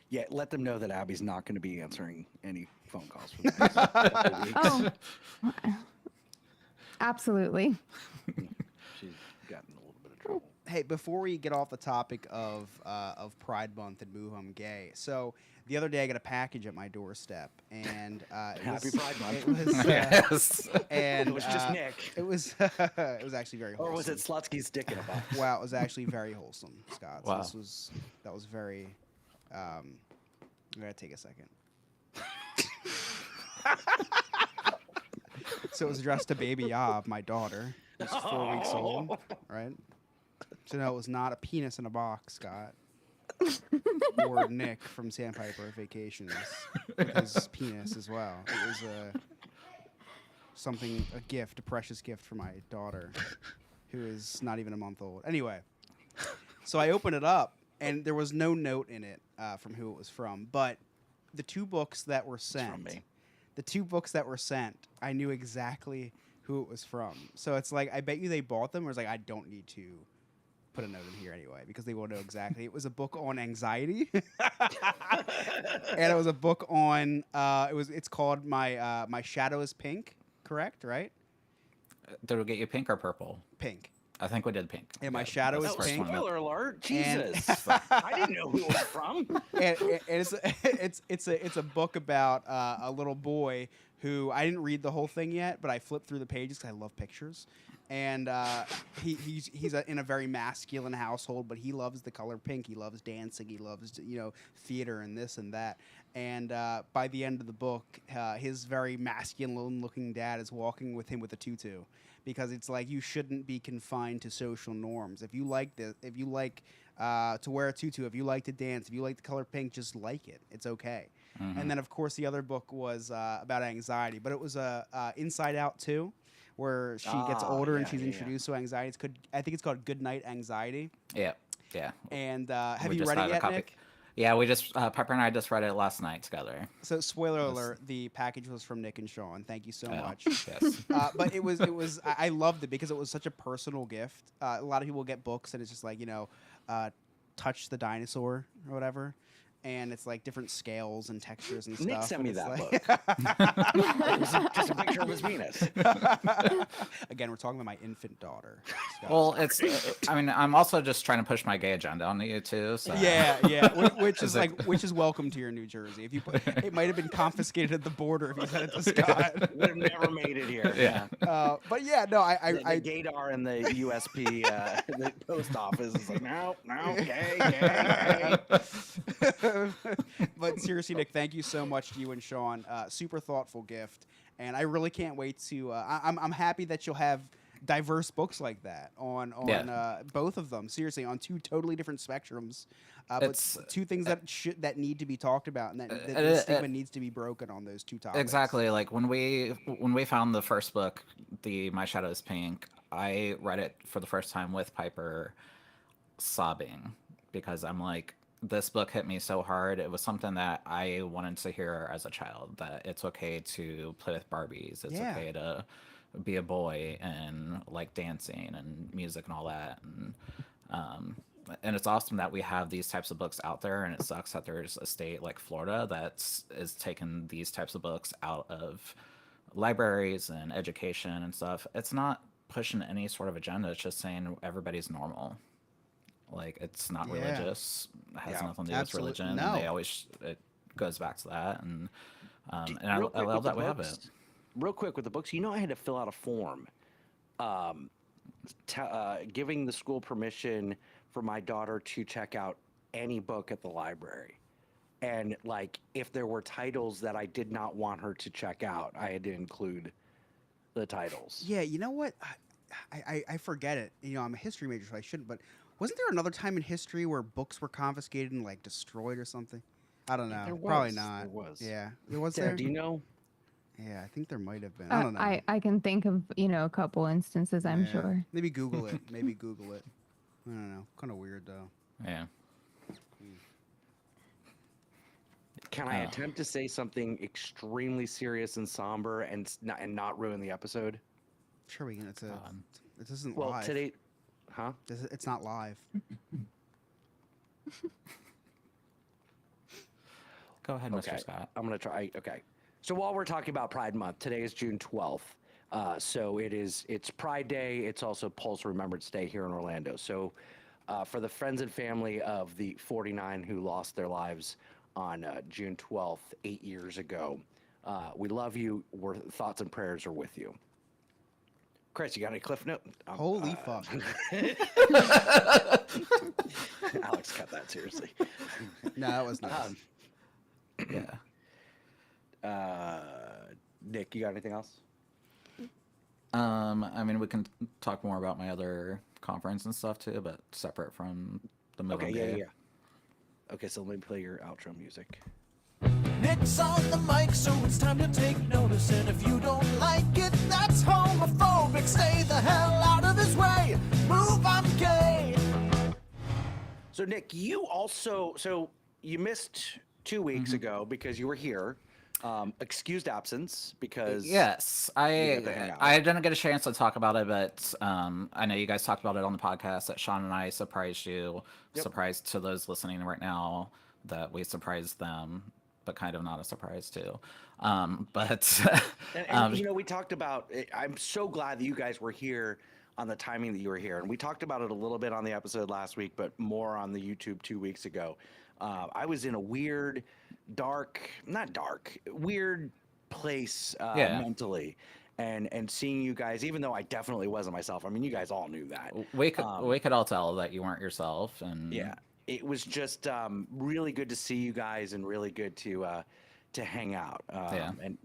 Yeah, let them know that Abby's not going to be answering any phone calls for the next couple of weeks. Oh, absolutely. She's gotten a little bit of trouble. Hey, before we get off the topic of Pride Month and Boo Hum Gay, so the other day I got a package at my doorstep, and it Happy was, Pride Month. It was, Yes. and It was just Nick. It was it was actually very wholesome. Or was it Slutsky's dick in a box? Wow, it was actually very wholesome, Scott. So Wow. that was very. I'm gonna take a second. So it was addressed to Baby Yob, my daughter, who's 4 weeks old, right? So no, it was not a penis in a box, Scott. Or Nick from Sandpiper Vacations, with his penis as well. It was a gift, a precious gift for my daughter, who is not even a month old. Anyway, so I opened it up, and there was no note in it from who it was from, but the 2 books that were sent, from me. the 2 books that were sent, I knew exactly who it was from. So it's like, I bet you they bought them, or it's like, I don't need to put a note in here anyway, because they will know exactly. It was a book on anxiety, and it was a book on, it's called My Shadow is Pink, correct, right? Did we get you pink or purple? Pink. I think we did pink. And My Yeah, Shadow that's is the first Pink. one. Spoiler alert! And- Jesus, I didn't know who it was from. And it's a book about a little boy who, I didn't read the whole thing yet, but I flipped through the pages because I love pictures. And he's in a very masculine household, but he loves the color pink. He loves dancing. He loves, you know, theater and this and that. And by the end of the book, his very masculine-looking dad is walking with him with a tutu, because it's like, you shouldn't be confined to social norms. If you like this, if you like to wear a tutu, if you like to dance, if you like the color pink, just like it. It's okay. And then, of course, the other book was about anxiety, but it was Inside Out 2, where she gets older and she's introduced to anxiety. I think it's called Good Night Anxiety. Yeah, yeah. And have We you just read had it a yet, copy. Nick? Yeah, we just Pepper and I just read it last night together. So spoiler alert: the package was from Nick and Sean. Thank you so Oh, much. yes. But it was I loved it because it was such a personal gift. A lot of people get books and it's just like touch the dinosaur or whatever, and it's like different scales and textures and stuff. Nick sent me and that it's book. It was just a picture of his penis. Again, we're talking about my infant daughter. Scott. Well, it's. I mean, I'm also just trying to push my gay agenda on you too. So. Yeah, which is which is welcome to your New Jersey. If you it might have been confiscated at the border if you sent it to Scott. Would have never made it here. Yeah. But yeah, no, The gaydar in the USP, the post office is like, no, gay. But seriously, Nick, thank you so much to you and Sean. Super thoughtful gift, and I really can't wait to. I'm happy that you'll have diverse books like that on both of them. Seriously, on two totally different spectrums, but It's- two things that need to be talked about, and that the stigma needs to be broken on those two topics. Exactly. Like when we found the first book, the My Shadow is Pink, I read it for the first time with Piper, sobbing because I'm like, this book hit me so hard. It was something that I wanted to hear as a child, that it's okay to play with Barbies. It's Yeah. okay to be a boy and like dancing and music and all that. And it's awesome that we have these types of books out there, and it sucks that there's a state like Florida that's is taking these types of books out of libraries and education and stuff. It's not pushing any sort of agenda. It's just saying everybody's normal. Like it's not Yeah. religious. It has Yeah, nothing to do with absolute- religion. no. And they always it goes back to that. And and I Real quick love with the that we have books- it. Real quick with the books, I had to fill out a form, giving the school permission for my daughter to check out any book at the library. And like, if there were titles that I did not want her to check out, I had to include the titles. Yeah, you know what? I forget it. I'm a history major, so I shouldn't. But wasn't there another time in history where books were confiscated and like destroyed or something? I don't know. There Probably was, not. there was. Yeah, there was Sarah, there. do you know? Yeah, I think there might have been. I don't know. I can think of a couple instances. I'm Yeah. sure. Maybe Google it. Maybe Google it. I don't know. Kind of weird though. Yeah. Can I Oh. attempt to say something extremely serious and somber and not ruin the episode? Sure, we can. It isn't Well, live. today, huh? It's not live. Go ahead, Okay, Mr. Scott. I'm gonna try. Okay, so while we're talking about Pride Month, today is June 12th. So it's Pride Day. It's also Pulse Remembrance Day here in Orlando. So for the friends and family of the 49 who lost their lives on June 12th, 8 years ago, we love you. Our thoughts and prayers are with you. Chris, you got any cliff note? Holy fuck. Alex, cut that seriously. No, that was not. Yeah. Nick, you got anything else? I mean, we can talk more about my other conference and stuff too, but separate from the movie. Okay, yeah. Okay, so let me play your outro music. Nick's on the mic, so it's time to take notice. And if you don't like it, that's homophobic. Stay the hell out of his way. Move, I'm gay. So Nick, you missed 2 weeks ago because you were here. Excused absence because Yes, You guys are hanging out. I didn't get a chance to talk about it, but I know you guys talked about it on the podcast that Sean and I surprised you, Yep. surprised to those listening right now that we surprised them, but kind of not a surprise too. But And we talked about it. I'm so glad that you guys were here on the timing that you were here. And we talked about it a little bit on the episode last week, but more on the YouTube 2 weeks ago. I was in a weird, weird place Yeah. mentally. And seeing you guys, even though I definitely wasn't myself, I mean, you guys all knew that. we could all tell that you weren't yourself, and Yeah, it was just really good to see you guys and really good to hang out. Yeah. And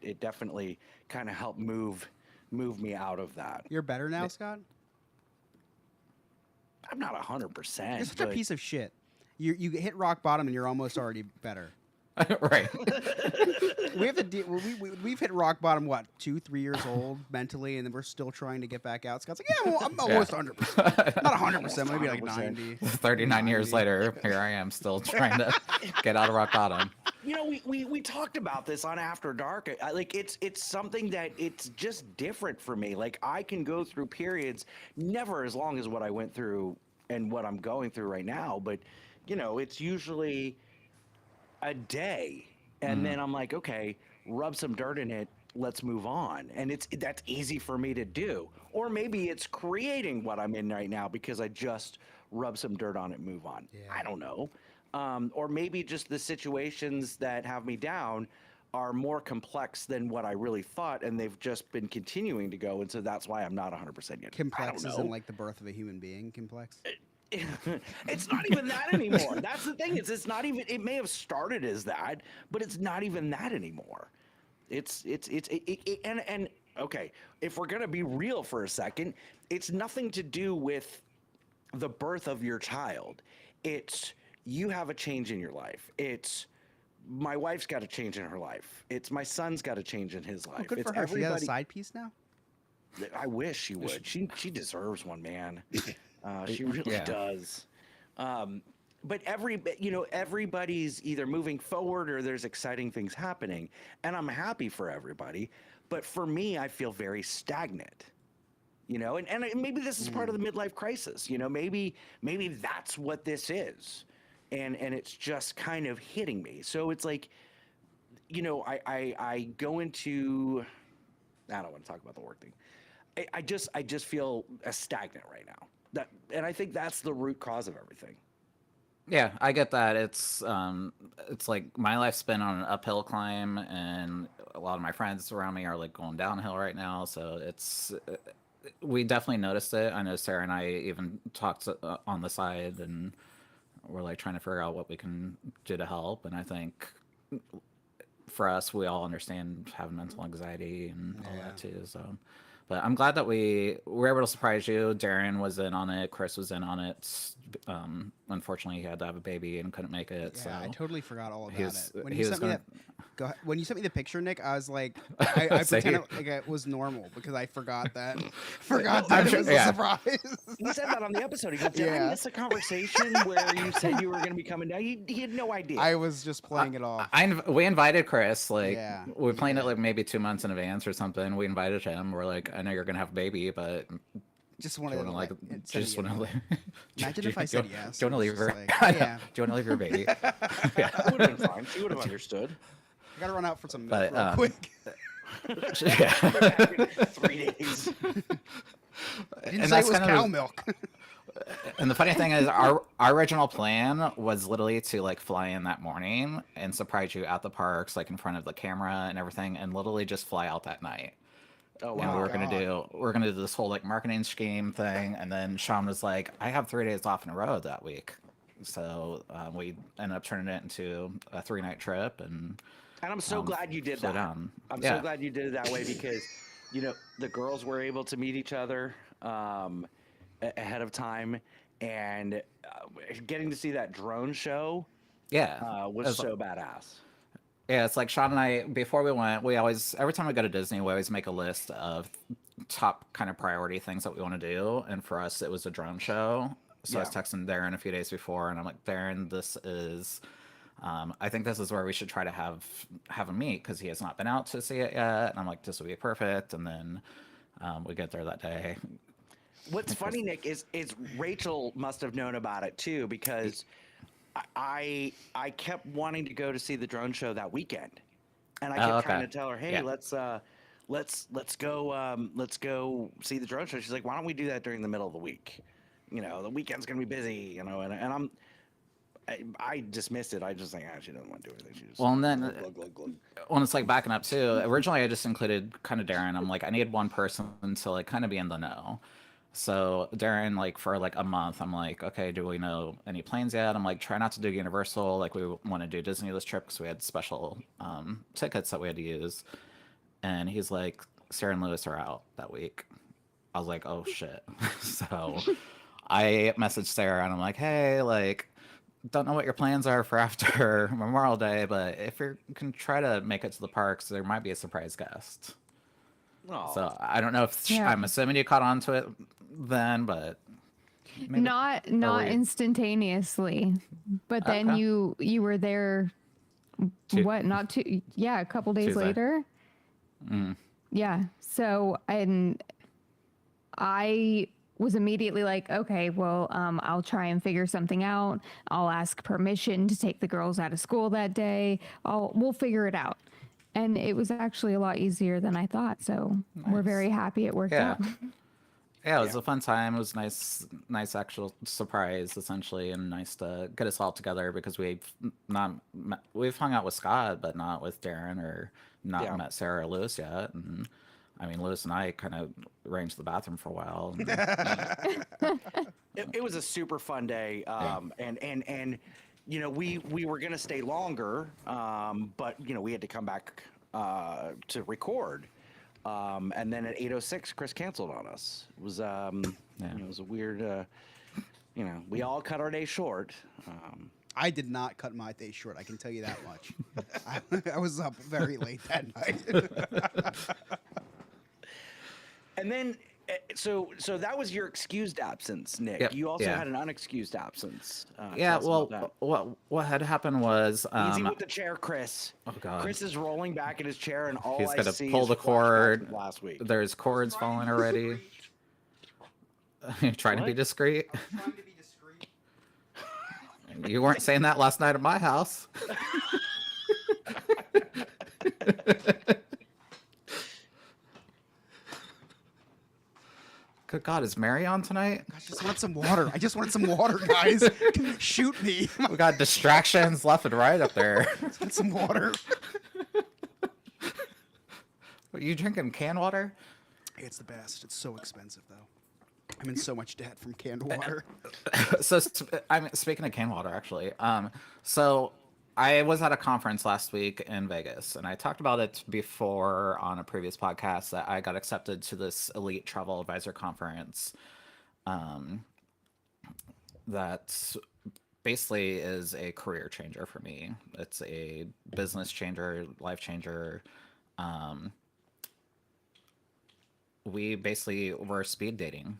it definitely kind of helped move me out of that. You're better now, Scott? I'm not 100%. You're such a piece of shit. You hit rock bottom and you're almost already better. Right. We have to deal. We've hit rock bottom. What, 2-3 years old mentally, and then we're still trying to get back out. Scott's like, yeah, well, I'm almost 100%. Not 100%, maybe like 100%. 90. 39 years 90. later, here I am still trying to get out of rock bottom. You know, we talked about this on After Dark. Like it's something that it's just different for me. Like I can go through periods, never as long as what I went through and what I'm going through right now, but you know, it's usually a day, and then I'm like, okay, rub some dirt in it. Let's move on, and that's easy for me to do. Or maybe it's creating what I'm in right now because I just rub some dirt on it, move on. Yeah. I don't know. Or maybe just the situations that have me down are more complex than what I really thought, and they've just been continuing to go, and so that's why I'm not 100% yet. Complex I don't isn't know. like the birth of a human being. Complex. It's not even that anymore. That's the thing. It's not even. It may have started as that, but it's not even that anymore. And okay. If we're gonna be real for a second, it's nothing to do with the birth of your child. It's you have a change in your life. It's my wife's got a change in her life. It's my son's got a change in his life. Oh, good it's for her. She has a everybody. side piece now. I wish she would. She deserves one, man. She really Yeah. does. But everybody's either moving forward or there's exciting things happening, and I'm happy for everybody. But for me, I feel very stagnant. You know, and maybe this is part of the midlife crisis. You know, maybe that's what this is, and it's just kind of hitting me. So it's like, you know, I go into. I don't want to talk about the work thing. I just feel stagnant right now. And I think that's the root cause of everything. Yeah, I get that. It's like my life's been on an uphill climb, and a lot of my friends around me are like going downhill right now. So it's we definitely noticed it. I know Sarah and I even talked on the side, and we're like trying to figure out what we can do to help. And I think for us, we all understand having mental anxiety and all that too. So, but I'm glad that we were able to surprise you. Darren was in on it. Chris was in on it. Unfortunately, he had to have a baby and couldn't make it. Yeah, So I totally forgot all about he was- it. When he you was sent me gonna- that, go ahead. When you sent me the picture, Nick, I was like, I Same. pretended like it was normal because I forgot that. Forgot I'm that it sure- was yeah. a surprise. He said that on the episode. He goes, "Did I Yeah. miss a conversation where you said you were going to be coming down?" He had no idea. I was just playing it off. we invited Chris. Like Yeah, we planned yeah. it like maybe 2 months in advance or something. We invited him. We're like, I know you're gonna have a baby, but Just do you wanted want to to like send just me want to a- leave? Imagine do if I you- said do you- yes. Do you want to It's leave just her? like, yeah. Do you want to leave your baby? It would have been fine. She would have understood. I gotta run out for some milk But, real quick. Yeah. 3 days. I didn't and say that's it was kind of- cow milk. And the funny thing is, our original plan was literally to like fly in that morning and surprise you at the parks, like in front of the camera and everything, and literally just fly out that night. Oh And wow. we're gonna do this whole like marketing scheme thing, and then Sean was like, I have 3 days off in a row that week, so we ended up turning it into a 3-night trip, and And I'm so glad you did flew that. down. I'm Yeah. so glad you did it that way because, you know, the girls were able to meet each other ahead of time, and getting to see that drone show yeah, was It's- so badass. Yeah, it's like Sean and I, before we went, we always, every time we go to Disney, we always make a list of top kind of priority things that we want to do. And for us, it was a drone show. So I was Yeah. texting Darren a few days before, and I'm like, Darren, this is, I think this is where we should try to have him meet because he has not been out to see it yet. And I'm like, this would be perfect. And then we get there that day. What's funny, Nick, is Rachel must have known about it too because I kept wanting to go to see the drone show that weekend, and I kept Oh, trying okay. to tell her, hey, Yeah. let's go see the drone show. She's like, why don't we do that during the middle of the week? You know, the weekend's gonna be busy. You know, and I dismissed it. I just think she doesn't want to do anything. She just Well, and then glug, glug, glug. when it's like backing up too, originally I just included kind of Darren. I'm like, I need one person to like kind of be in the know. So Darren, like for like a month, I'm like, okay, do we know any plans yet? I'm like, try not to do Universal. Like we want to do Disney this trip because we had special tickets that we had to use. And he's like, Sarah and Lewis are out that week. I was like, oh shit. So I messaged Sarah and I'm like, hey, like don't know what your plans are for after Memorial Day, but if you can try to make it to the parks, there might be a surprise guest. Oh, So I don't know if Yeah. I'm assuming you caught on to it then, but maybe. Not were you- instantaneously, but then Okay. you were there. Tu- What? Not too. Yeah, a couple days Tuesday. later. Yeah. So and I was immediately like, okay, well, I'll try and figure something out. I'll ask permission to take the girls out of school that day. We'll figure it out. And it was actually a lot easier than I thought. So we're very happy it worked Yeah. out. Yeah, it was a fun time. It was nice actual surprise essentially, and nice to get us all together because we've hung out with Scott, but not with Darren or not Yeah. met Sarah or Lewis yet. And I mean, Lewis and I kind of arranged the bathroom for a while. it was a super fun day. And you know, we were gonna stay longer, but you know, we had to come back to record. And then at 8:06, Chris canceled on us. It was, you know, it was a weird, you know, we all cut our day short. I did not cut my day short. I can tell you that much. I was up very late that night. And then, so that was your excused absence, Nick. Yep, You also yeah. had an unexcused absence. Yeah, Tell us well, about what had happened was that. Easy with the chair, Chris. oh god, Chris is rolling back in his chair, and all he's I gonna see pull is the flashbacks cord. from last week. There's cords falling already. Trying to be What? discreet. Trying to be discreet. You weren't saying that last night at my house. Good God, is Mary on tonight? I just want some water. I just want some water, guys. Shoot me. We got distractions left and right up there. I just want some water. Are you drinking canned water? It's the best. It's so expensive, though. I'm in so much debt from canned water. So I'm speaking of canned water, actually. So I was at a conference last week in Vegas, and I talked about it before on a previous podcast that I got accepted to this elite travel advisor conference. That basically is a career changer for me. It's a business changer, life changer. We basically were speed dating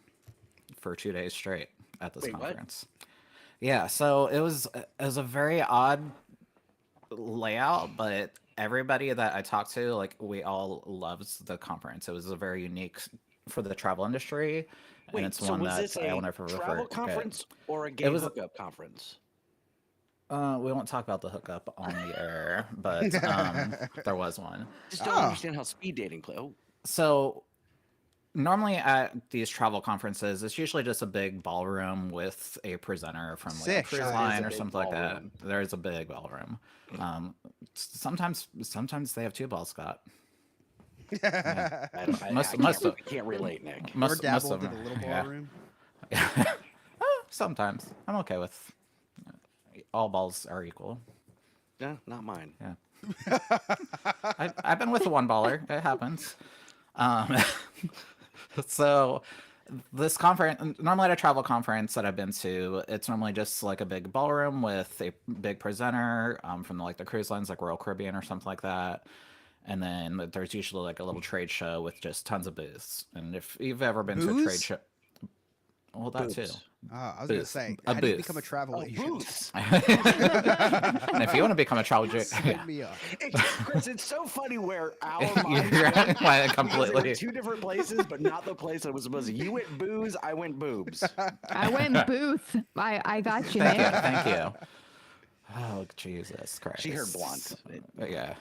for 2 days straight at this Wait, what? conference. Yeah, so it was a very odd layout, but everybody that I talked to, like, we all loved the conference. It was a very unique for the travel industry, Wait, and it's so one was that this I a will never travel forget. conference or a gay was- hookup conference? We won't talk about the hookup on the air, but there was one. Just don't understand how speed dating play. Oh, So normally at these travel conferences, it's usually just a big ballroom with a presenter from like a Sick. cruise That is a line or big something like that. ballroom. There's a big ballroom. Sometimes they have two balls, Scott. I, don't, I, Most- I, most can't, of- I can't relate, Nick. Ever Most dabbled of in them the little yeah. ballroom? Sometimes I'm okay with all balls are equal. Yeah, not mine. Yeah. I've been with a one baller. It happens. So this conference, normally at a travel conference that I've been to, it's normally just like a big ballroom with a big presenter from like the cruise lines, like Royal Caribbean or something like that. And then there's usually like a little trade show with just tons of booths. And if you've ever been to a trade Booze? show, well, that too. Booths. I was going to Booth. say, A how do you booth. become a travel Oh, agent? booths. And if you want to become a travel agent, Sign me up. Chris, it's so funny where our You're minds right, went because they were completely. two different places, but not the place I was supposed to. You went booze, I went boobs. I went booth. I got you, Thank you. Nick. Thank you. Oh, Jesus Christ. She heard blunt. Yeah.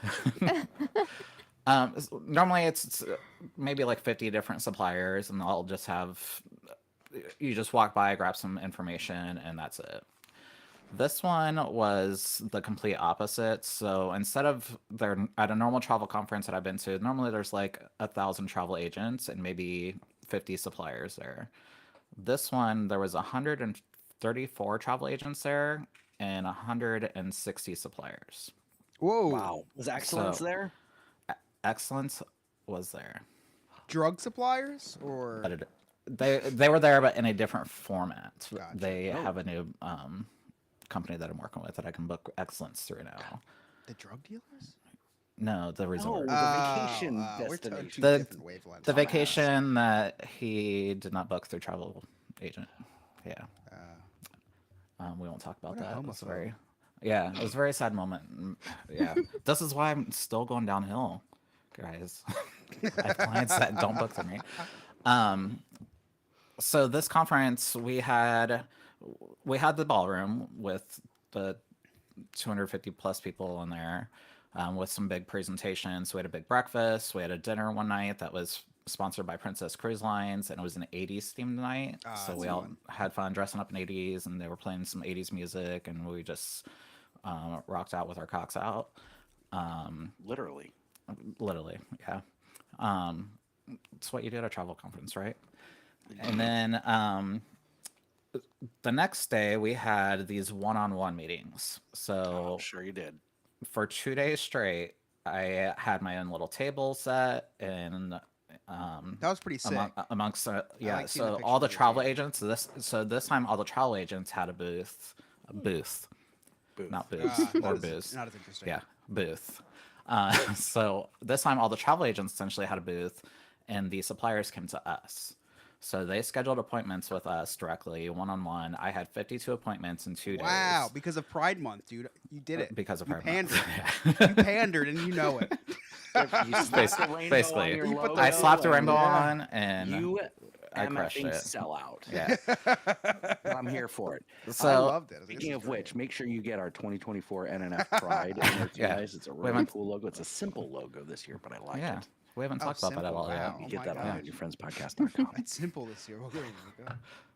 Normally it's maybe like 50 different suppliers, and I'll just have, you just walk by, grab some information, and that's it. This one was the complete opposite. So instead of at a normal travel conference that I've been to, normally there's like 1,000 travel agents and maybe 50 suppliers there. This one, there was 134 travel agents there and 160 suppliers. Whoa. Wow. Was excellence So- there? Excellence was there. Drug suppliers? Or But they were there, but in a different format. Gotcha. They Oh. have a new company that I'm working with that I can book excellence through now. The drug dealers? No, the No, resort. the vacation We're two destination. different wavelengths. The on that. vacation that he did not book through travel agent. Yeah. We won't talk about What a that. It was homophobe. very, yeah, it was a very sad moment. Yeah, this is why I'm still going downhill, guys. I have clients that don't book through me. So this conference we had the ballroom with the 250 plus people in there, with some big presentations. We had a big breakfast. We had a dinner one night that was sponsored by Princess Cruise Lines, and it was an 80s themed night. So that's we all fun. had fun dressing up in 80s, and they were playing some 80s music, and we just rocked out with our cocks out. Literally. Literally, yeah. It's what you do at a travel conference, right? And then the next day we had these one-on-one meetings. So Oh, sure you did. for 2 days straight, I had my own little table set, and That was pretty sick. amongst yeah. like seeing the So all the pictures of travel you. agents. This time all the travel agents had a booth, Booth. not booth Not or as- booze. Not as interesting. Yeah, booth. So this time, all the travel agents essentially had a booth, and the suppliers came to us. So they scheduled appointments with us directly, one-on-one. I had 52 appointments in 2 days. Wow, because of Pride Month, dude. You did it. Because of you Pride Month. pandered. You pandered, and you know it. You slapped the rainbow on Basically, your You put the- logo I slapped the and rainbow on, and You I am crushed it. sell out. yeah. But I'm here for it. So I loved it. I was like, this Speaking is of great. which, make sure you get our 2024 NNF Pride in there too, Yeah. guys. It's a We really haven't- cool logo. It's a simple logo this year, but I like Yeah, it. we haven't Oh, talked about that at simple, all yet. wow. You Oh get my that on God. yourfriendspodcast.com. It's simple this year. Well, there you go.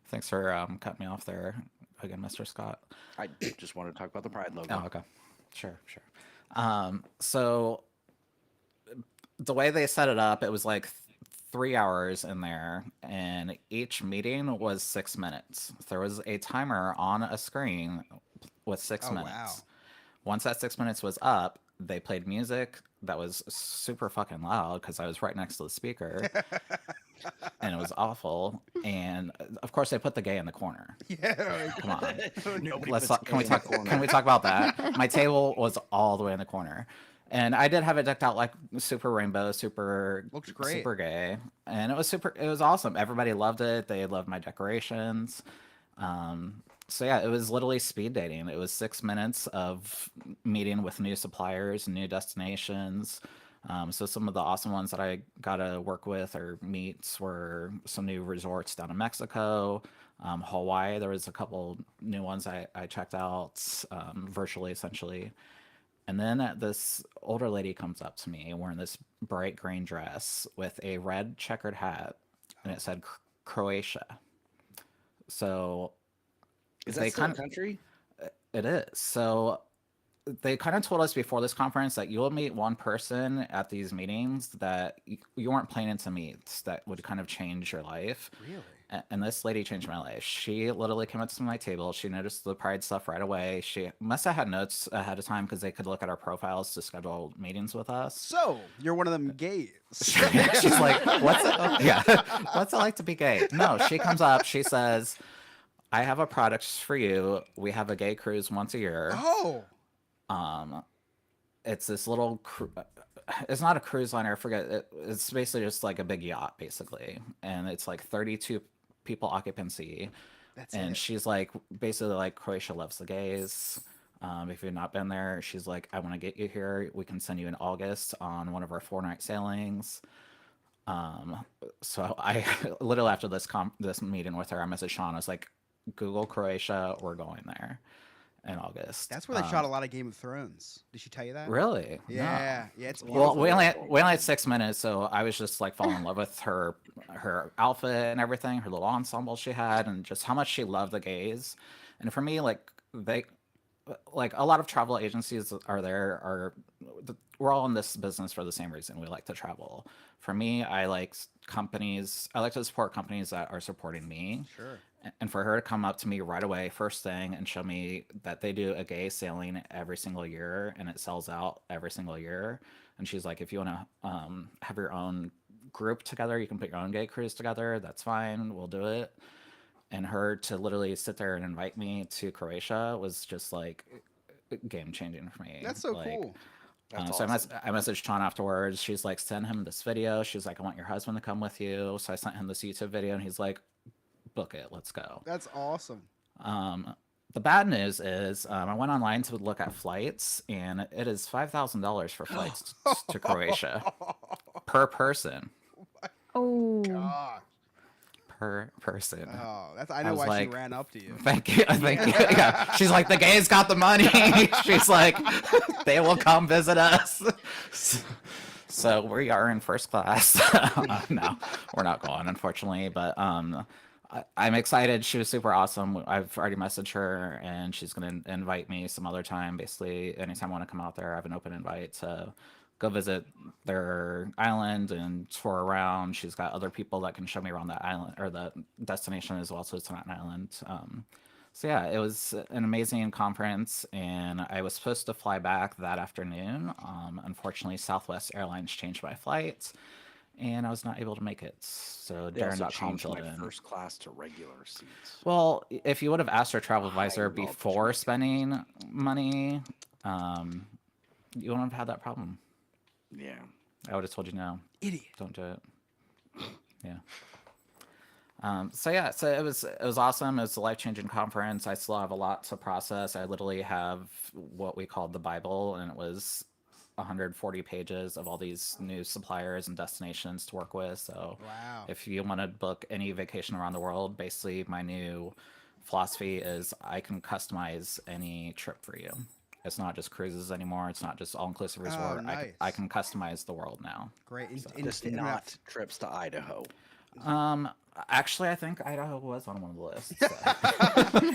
Thanks for cutting me off there again, Mr. Scott. I just want to talk about the Pride logo. Oh, okay. Sure. So the way they set it up, it was like 3 hours in there, and each meeting was 6 minutes. There was a timer on a screen with 6 Oh, minutes. wow. Once that 6 minutes was up, they played music that was super fucking loud because I was right next to the speaker. And it was awful. And of course, they put the gay in the corner. Yeah. Come on. Nobody Let's puts talk, can we gay in the talk corner. can we talk about that? My table was all the way in the corner, and I did have it decked out like super rainbow, super Looks great. super gay, and it was awesome. Everybody loved it. They loved my decorations. So yeah, it was literally speed dating. It was 6 minutes of meeting with new suppliers, new destinations. So some of the awesome ones that I got to work with or meet were some new resorts down in Mexico, Hawaii. There was a couple new ones I checked out virtually, essentially. And then this older lady comes up to me wearing this bright green dress with a red checkered hat, and it said Croatia. So Is they that still a kind of- country? it is. So they kind of told us before this conference that you'll meet one person at these meetings that you weren't planning to meet that would kind of change your life. Really? And this lady changed my life. She literally came up to my table. She noticed the Pride stuff right away. She must have had notes ahead of time because they could look at our profiles to schedule meetings with us. So you're one of them gays. She's like, "What's it? Yeah, what's it like to be gay?" No, she comes up. She says, "I have a product for you. We have a gay cruise once a year. Oh. It's this little it's not a cruise liner, I forget it's basically just like a big yacht basically, and it's like 32 people occupancy. That's And it. she's like basically like Croatia loves the gays. If you've not been there, she's like, I want to get you here. We can send you in August on one of our 4-night sailings. So I literally after this meeting with her, I messaged Sean. I was like, Google Croatia, we're going there in August. That's where they shot a lot of Game of Thrones. Did she tell you that? Really? No. Yeah. Yeah. It's Well, beautiful. we only had 6 minutes, so I was just like falling in love with her outfit and everything, her little ensemble she had, and just how much she loved the gays. And for me, like a lot of travel agencies we're all in this business for the same reason. We like to travel. For me, I like to support companies that are supporting me. Sure. And for her to come up to me right away, first thing, and show me that they do a gay sailing every single year and it sells out every single year. And she's like, if you want to have your own group together, you can put your own gay cruise together. That's fine. We'll do it. and her to literally sit there and invite me to Croatia was just like game changing for me. That's so Like, cool. That's so awesome. I messaged Sean afterwards. She's like, send him this video. She's like, I want your husband to come with you. So I sent him this YouTube video, and he's like, book it. Let's go. That's awesome. The bad news is I went online to look at flights, and it is $5,000 for flights to Croatia per person. Oh, Gosh. Per person. Oh, I know was why like, she ran up to you. Thank you. Thank you. Yeah. She's like, the gays got the money. She's like, they will come visit us. So we are in first class. No, we're not going, unfortunately. But I'm excited. She was super awesome. I've already messaged her, and she's going to invite me some other time. Basically, anytime I want to come out there, I have an open invite to go visit their island and tour around. She's got other people that can show me around that island or the destination as well. So it's not an island. So yeah, it was an amazing conference, and I was supposed to fly back that afternoon. Unfortunately, Southwest Airlines changed my flight, and I was not able to make it. So They also Darren.com changed filled my in. first class to regular seats. Well, if you would have asked our travel advisor love before Jamaica. spending money, you wouldn't have had that problem. Yeah. I would have told you no. Idiot. Don't do it. Yeah. So yeah, so it was awesome. It was a life-changing conference. I still have a lot to process. I literally have what we called the Bible, and it was 140 pages of all these new suppliers and destinations to work with. So Wow. if you want to book any vacation around the world, basically my new philosophy is I can customize any trip for you. It's not just cruises anymore. It's not just all-inclusive resort. I nice. can customize the world now. Great. Just not trips to Idaho. Actually, I think Idaho was on one of the lists.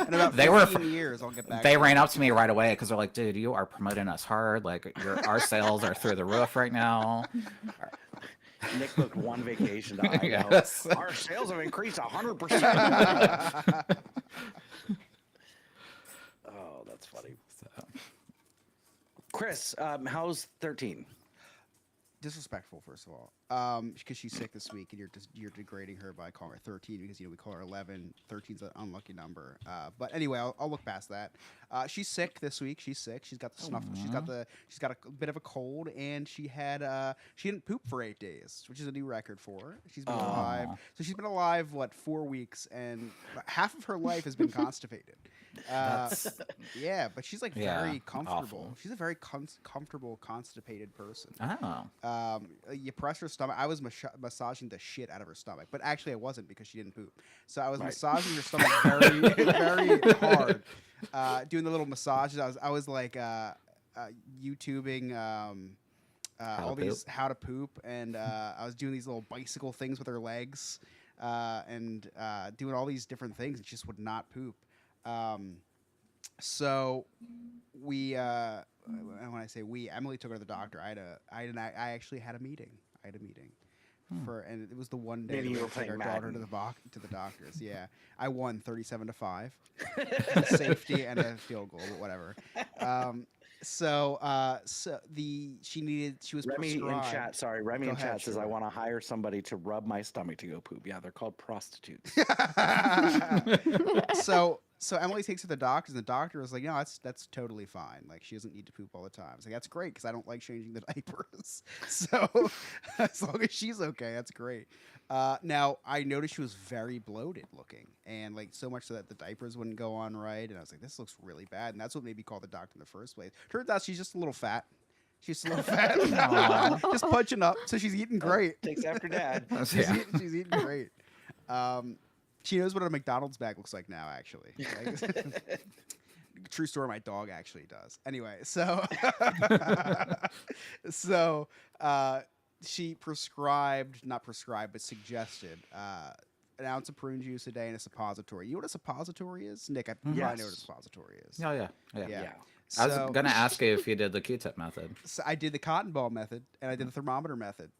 In about They were 15 years, I'll get back. They to ran up to me right away because they're like, "Dude, you are promoting us hard. Like, our sales are through the roof right now." Nick booked one vacation to Idaho. Yes. Our sales have increased 100%. Oh, that's funny. Chris, how's 13? Disrespectful, first of all, because she's sick this week, and you're degrading her by calling her 13 because we call her 11. 13's an unlucky number. But anyway, I'll look past that. She's sick this week. She's sick. She's got the snuffle. She's got a bit of a cold, and she didn't poop for 8 days, which is a new record for her. She's been alive. So she's been alive 4 weeks, and half of her life has been constipated. Yeah, but she's very comfortable. awful. She's a very comfortable, constipated person. Oh. You press her stomach. I was massaging the shit out of her stomach, but actually I wasn't because she didn't poop. So I was massaging her stomach very, very hard, doing the little massages. I was like YouTubing all these how to poop, and I was doing these little bicycle things with her legs, and doing all these different things, and she just would not poop. So we, when I say we, Emily took her to the doctor. I actually had a meeting. I had a meeting and it was the one day Maybe that you we were took our playing daughter Madden. to the doctors. Yeah, I won 37-5, safety and a field goal, but whatever. She was Remy in prescribed. chat, sorry, Remy Go in ahead, chat says, sure. I want to hire somebody to rub my stomach to go poop. Yeah, they're called prostitutes. So Emily takes her to the doctors, and the doctor was like, "No, that's totally fine. Like, she doesn't need to poop all the time." I was like, "That's great because I don't like changing the diapers. So as long as she's okay, that's great." Now I noticed she was very bloated looking, and so much so that the diapers wouldn't go on right. And I was like, "This looks really bad." And that's what made me call the doctor in the first place. Turns out she's just a little fat. She's a little fat, just punching up. So she's eating great. Takes after dad. She's eating great. She knows what a McDonald's bag looks like now, actually. True story, my dog actually does. Anyway, so she suggested an ounce of prune juice a day and a suppository. You know what a suppository is? Nick, I probably know what a Yes. suppository is. Oh yeah. Yeah. I was gonna ask you if you did the Q-tip method. So I did the cotton ball method and I did the thermometer method.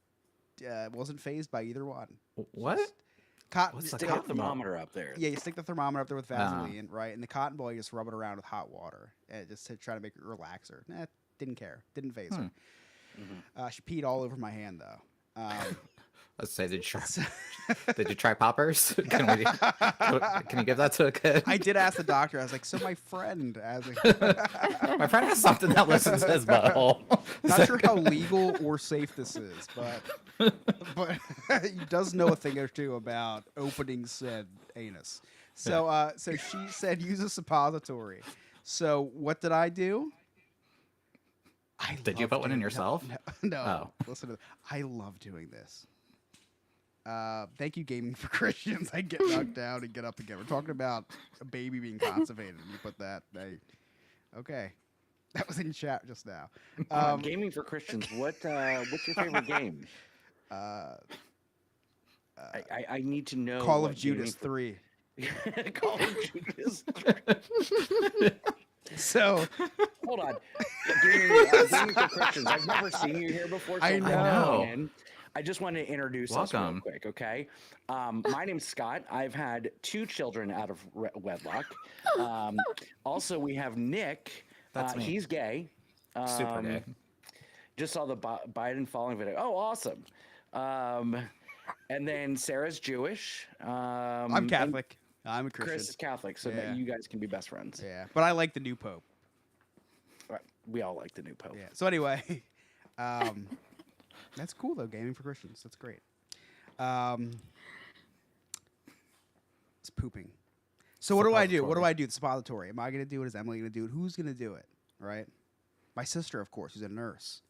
Wasn't phased by either one. What? Cotton. What's the Stick a thermometer up there. Yeah, you stick the thermometer up there with Vaseline, right? And the cotton ball, you just rub it around with hot water, just to try to make it relax her. Nah, didn't care. Didn't phase her. She peed all over my hand, though. Let's say, did you try poppers? Can you give that to a kid? I did ask the doctor. I was like, so my friend, My friend has something that listens to his butthole. not sure how legal or safe this is, but he does know a thing or two about opening said anus. So so she said use a suppository. So what did I do? Did you love put one in doing- yourself? No. Oh. Listen to this. I love doing this. Thank you, Gaming for Christians. I get knocked down and get up again. We're talking about a baby being constipated. And you put that. Okay. That was in chat just now. Gaming for Christians. What's your favorite game? I need to know. Call what of Judas Gaming 3. for- Call of Judas. So Hold on. Gaming for Christians. I've never seen you here before. So I I'm know. coming in. I just want to introduce us real Welcome. quick, okay? My name's Scott. I've had 2 children out of wedlock. Also, we have Nick. That's me. He's gay. Super gay. Just saw the Biden falling video. Oh, awesome. And then Sarah's Jewish. I'm and Catholic. I'm a Chris Christian. is Catholic, so Yeah. that you guys can be best friends. Yeah, but I like the new pope. Right. We all like the new pope. Yeah. So anyway, that's cool though. Gaming for Christians. That's great. It's pooping. So what do I do? What do I do? The suppository. Am I going to do it? Is Emily going to do it? Who's going to do it? Right. My sister, of course, who's a nurse.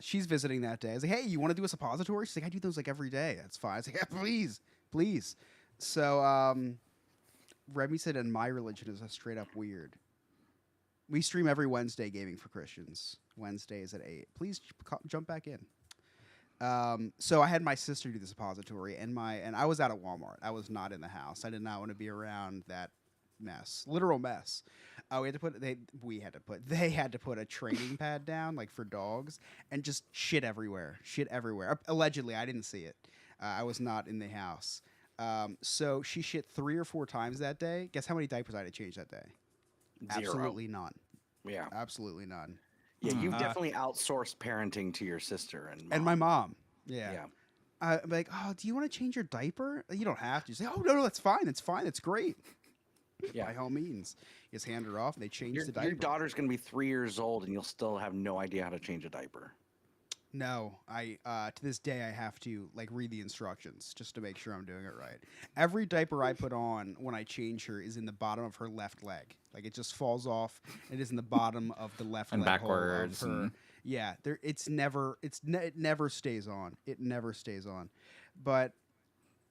She's visiting that day. I was like, hey, you want to do a suppository? She's like, I do those like every day. That's fine. I was like, yeah, please, please. So Remy said, and my religion is a straight up weird. We stream every Wednesday, Gaming for Christians. Wednesdays at 8. Please jump back in. So I had my sister do the suppository, and I was out at Walmart. I was not in the house. I did not want to be around that mess, literal mess. They had to put a training pad down, like for dogs, and just shit everywhere. Allegedly, I didn't see it. I was not in the house. So she shit 3 or 4 times that day. Guess how many diapers I had to change that day? 0. Absolutely none. Yeah. Absolutely none. Yeah, you've definitely outsourced parenting to your sister and mom. And my mom. Yeah. Yeah. I'm like, oh, do you want to change your diaper? You don't have to. You say, oh, no, that's fine. It's fine. It's great. Yeah. By all means. You just hand her off and they change Your the diaper. daughter's going to be 3 years old and you'll still have no idea how to change a diaper. No, I to this day I have to like read the instructions just to make sure I'm doing it right. Every diaper I put on when I change her is in the bottom of her left leg. Like it just falls off. It is in the bottom of the left And leg hole of backwards her. and- Yeah, it never stays on. It never stays on. But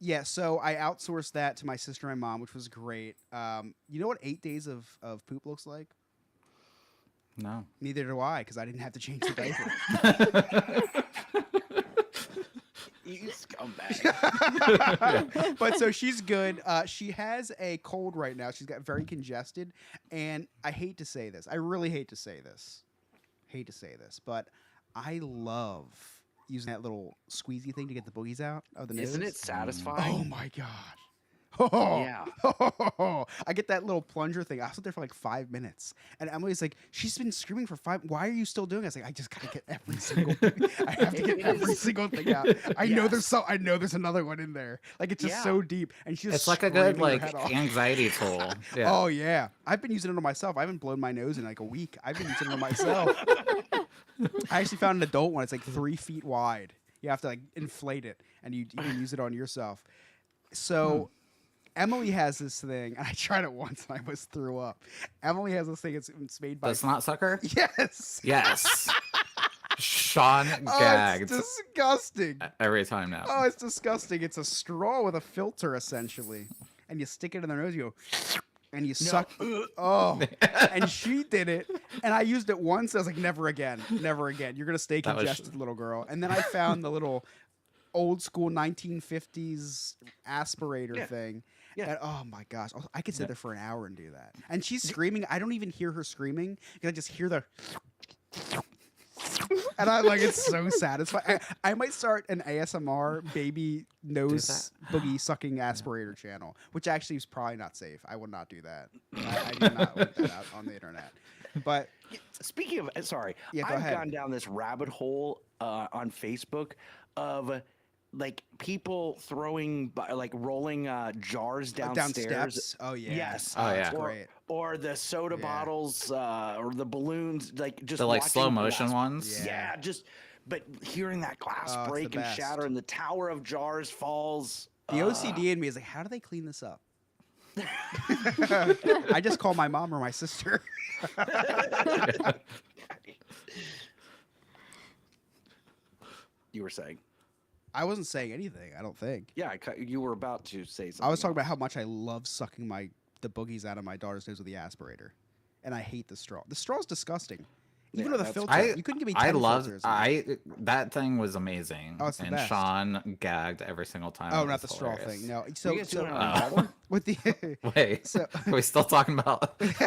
yeah, so I outsourced that to my sister and my mom, which was great. You know what 8 days of poop looks like? No. Neither do I, because I didn't have to change the diaper. You scumbag. But so she's good. She has a cold right now. She's got very congested, and I hate to say this. I really hate to say this. But I love using that little squeezy thing to get the boogies out of the Isn't it nipples. satisfying? Oh my god. Oh, Yeah. I get that little plunger thing. I was there for like 5 minutes, and Emily's like, she's been screaming for 5. Why are you still doing it? I was like, I just gotta get every single thing. I have to get every single thing out. I know there's another one in there. Like it's just Yeah. so deep, and she's It's like a good screaming her head off. anxiety tool. Yeah. Oh yeah, I've been using it on myself. I haven't blown my nose in like a week. I've been using it on myself. I actually found an adult one. It's like 3 feet wide. You have to like inflate it, and you can use it on yourself. So. Emily has this thing, and I tried it once and I almost threw up. Emily has this thing, it's made by... The snot sucker? Yes! Yes. Sean Oh, gagged it's disgusting. every time now. Oh, it's disgusting. It's a straw with a filter, essentially. And you stick it in their nose, you go... And you suck... Oh. And she did it, and I used it once. I was like, never again. Never again. You're going to stay That was- congested, little girl. And then I found the little old school 1950s aspirator thing. Yeah. And, oh my gosh, I could sit there for an hour and do that. And she's screaming. I don't even hear her screaming because I just hear the. And I'm like, it's so satisfying. I might start an ASMR baby nose boogie sucking aspirator channel, which actually is probably not safe. I would not do that. I do not want that out on the internet. But Speaking of, sorry, Yeah, go I've ahead. gone down this rabbit hole on Facebook of like people throwing like rolling jars Down downstairs. steps. Oh yeah. Yes. Oh, yeah. That's Or, great. or the soda Yeah. bottles or the balloons, like just The like watching slow motion glass- ones. Yeah, just but hearing that glass Oh, it's the break and best. shatter and the tower of jars falls. The OCD in me is like, how do they clean this up? I just call my mom or my sister. You were saying. I wasn't saying anything. I don't think. Yeah, you were about to say something. I was talking about else. how much I love sucking the boogies out of my daughter's nose with the aspirator, and I hate the straw. The straw's disgusting. Even Yeah, with a that's- filter, you couldn't give me 10 I love filters. that thing was amazing. Oh, it's the and best. Sean gagged every single time. Oh, It not was the straw hilarious. thing. No. Were So, you guys doing it so on Pride? with the Wait, So- are we still talking about? Yeah,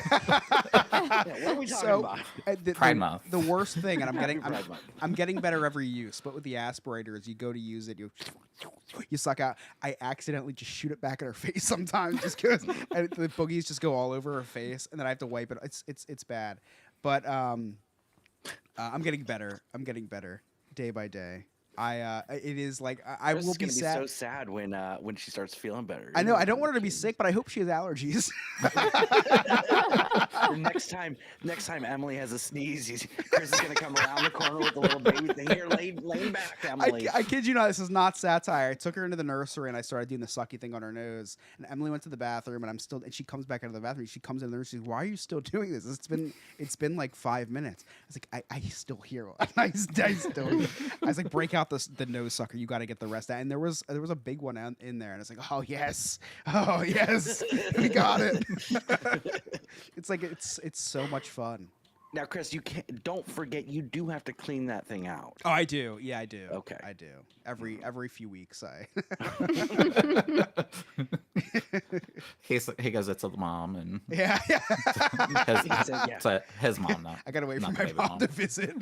what are we talking so about? Pride Month. The worst thing, and I'm Happy getting Pride Month. I'm getting better every use, but with the aspirator, as you go to use it, you suck out. I accidentally just shoot it back at her face sometimes, just because the boogies just go all over her face, and then I have to wipe it. It's bad, but I'm getting better. I'm getting better day by day. It is like I Chris will is be gonna sad. so sad when she starts feeling better. I know. I don't want her to be Jeez. sick, but I hope she has allergies. Or next time Emily has a sneeze, Chris is gonna come around the corner with a little baby thing. Here, lean back, Emily. I kid you not, this is not satire. I took her into the nursery and I started doing the sucky thing on her nose. And Emily went to the bathroom and and she comes back out of the bathroom. She comes in the nursery. She's, why are you still doing this? It's been like 5 minutes. I was like, I still hear one. I still hear. I was like, break out the nose sucker. You got to get the rest out. And there was a big one in there. And it's like, oh yes, we got it. It's like it's so much fun. Now, Chris, don't forget you do have to clean that thing out. Oh, I do. Yeah, I do. Okay. I do. Every few weeks, I. He goes, it's a mom, and Yeah. his, He said, yeah. it's his mom, not. I gotta wait for not my the baby mom to visit.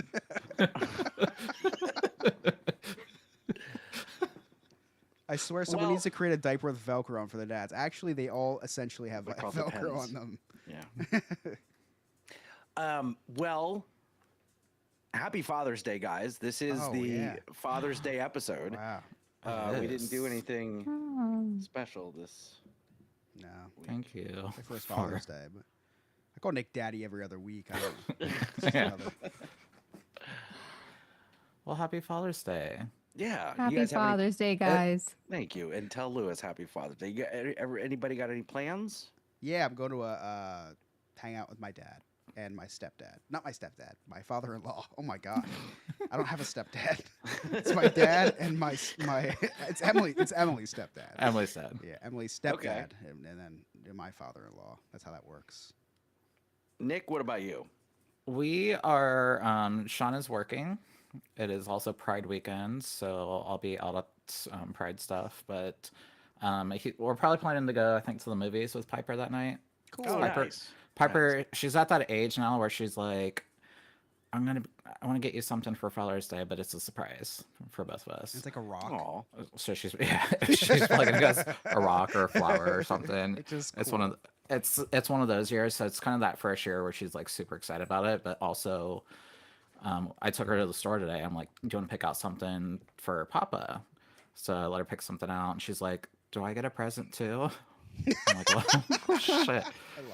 I swear someone needs to create a diaper with Velcro on for the dads. Actually, they all essentially have They're called Velcro Depends. on them. Yeah. Well, happy Father's Day, guys. This is Oh, the yeah. Father's Day episode. Wow. We didn't do Yes. anything Oh. special this. No. Thank you. My first for- Father's Day, but I call Nick Daddy every other week. I don't. It's just Yeah. another- Well, happy Father's Day. Yeah. you Happy guys have any- Father's Day, guys. Thank you, and tell Lewis Happy Father's Day. Anybody got any plans? Yeah, I'm going to hang out with my dad and my stepdad. Not my stepdad, my father-in-law. Oh my God, I don't have a stepdad. It's my dad and my. It's Emily. It's Emily's stepdad. Emily said. Yeah, Emily's stepdad, Okay. and then my father-in-law. That's how that works. Nick, what about you? We are. Sean is working. It is also Pride weekend, so I'll be out at Pride stuff. But we're probably planning to go, I think, to the movies with Piper that night. Cool. Oh, Piper, nice. Piper, she's at that age now where she's like, I want to get you something for Father's Day, but it's a surprise for both of us. It's like a rock. Aw. So she's she's probably gonna get us a rock or a flower or something. Which is It's one of it's one of those years. So it's kind of that first year where she's like super excited about it, but also, I took her to the store today. I'm like, do you want to pick out something for Papa? So I let her pick something out, and she's like, do I get a present too? I'm like, well, shit.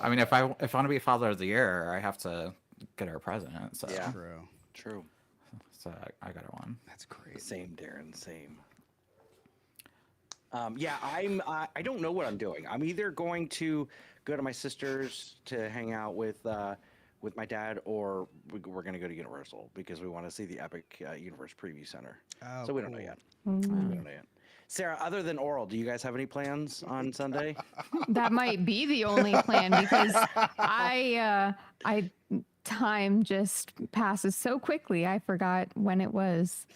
I mean, if I want to be Father of the Year, I have to get her a present. So Yeah. True. True. so I got her one. That's great. Same, Darren. Same. Yeah, I don't know what I'm doing. I'm either going to go to my sister's to hang out with my dad, or we're going to go to Universal because we want to see the Epic Universe Preview Center. Oh, So we don't know cool. yet. We don't know yet. Sarah, other than oral, do you guys have any plans on Sunday? That might be the only plan because time just passes so quickly. I forgot when it was.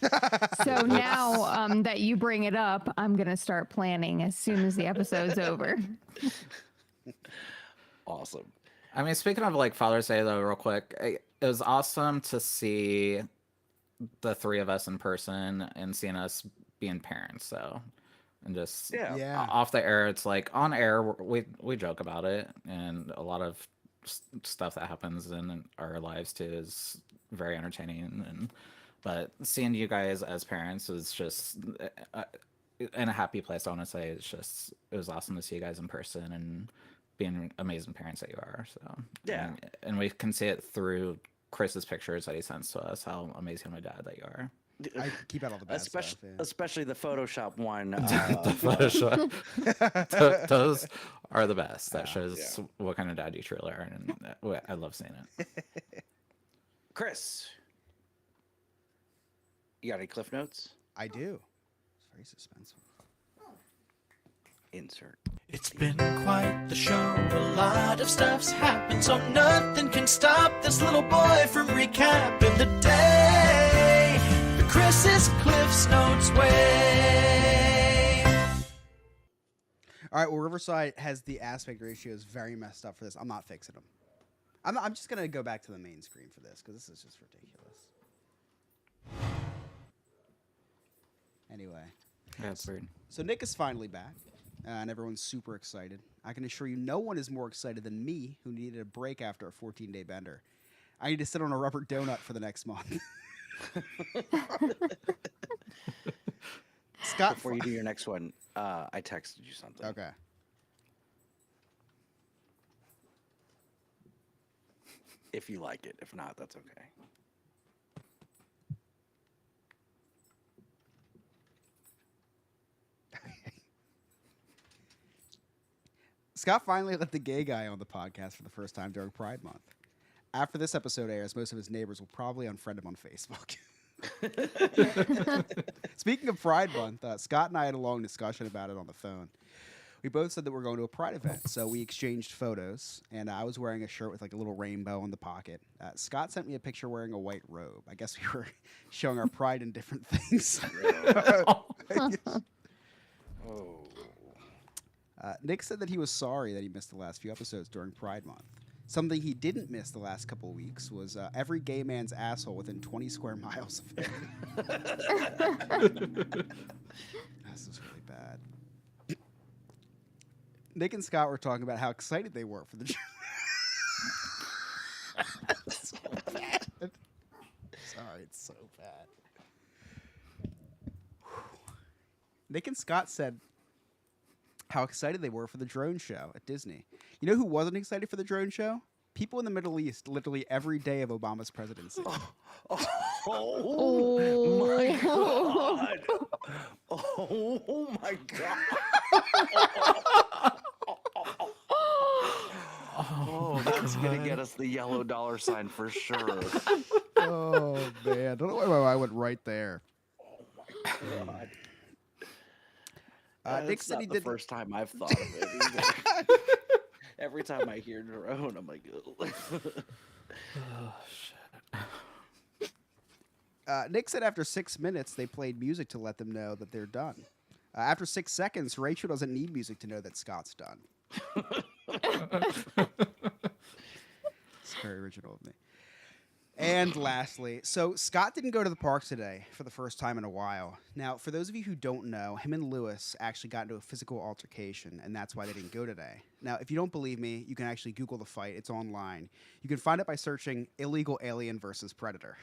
So now that you bring it up, I'm gonna start planning as soon as the episode's over. Awesome. I mean, speaking of like Father's Day, though, real quick, it was awesome to see the three of us in person and seeing us being parents. So, and just Yeah. Yeah. off the air, it's like on air, we joke about it, and a lot of stuff that happens in our lives too is very entertaining. And But seeing you guys as parents was just in a happy place. I want to say it was awesome to see you guys in person and being amazing parents that you are. So Yeah. and we can see it through Chris's pictures that he sends to us how amazing of a dad that you are. I keep out all the bad especially stuff. Yeah. especially the Photoshop one. The Photoshop. Those are the best. That shows what kind of dad you truly are, and I love seeing it. Chris, you got any cliff notes? I do. It's very suspenseful. Insert. It's been quite the show. A lot of stuff's happened, so nothing can stop this little boy from recapping the day the Chris's Cliff's Notes way. All right. Well, Riverside has the aspect ratios very messed up for this. I'm not fixing them. I'm just gonna go back to the main screen for this because this is just ridiculous. Anyway, Yeah, it's weird. so Nick is finally back, and everyone's super excited. I can assure you, no one is more excited than me, who needed a break after a 14-day bender. I need to sit on a rubber donut for the next month. Scott, Before you do your next one, I texted you something. okay. If you like it. If not, that's okay. Scott finally let the gay guy on the podcast for the first time during Pride Month. After this episode airs, most of his neighbors will probably unfriend him on Facebook. Speaking of Pride Month, Scott and I had a long discussion about it on the phone. We both said that we're going to a Pride event, so we exchanged photos, and I was wearing a shirt with like a little rainbow in the pocket. Scott sent me a picture wearing a white robe. I guess we were showing our pride in different things. Oh. Nick said that he was sorry that he missed the last few episodes during Pride Month. Something he didn't miss the last couple of weeks was every gay man's asshole within 20 square miles of him. This is really bad. Nick and Scott were talking about how excited they were for the show. So bad. Sorry, it's so bad. Nick and Scott said how excited they were for the drone show at Disney. You know who wasn't excited for the drone show? People in the Middle East, literally every day of Obama's presidency. Oh my god! Oh my god! Oh, that's gonna get us the yellow dollar sign for sure. Oh man, I don't know why I went right there. God. Nick That's said not he the did. first time I've thought of it either. Every time I hear drone, I'm like, Nick said after 6 minutes they played music to let them know that they're done. After 6 seconds, Rachel doesn't need music to know that Scott's done. It's very original of me. And lastly, so Scott didn't go to the park today for the first time in a while. Now, for those of you who don't know, him and Lewis actually got into a physical altercation, and that's why they didn't go today. Now, if you don't believe me, you can actually Google the fight. It's online. You can find it by searching illegal alien versus predator.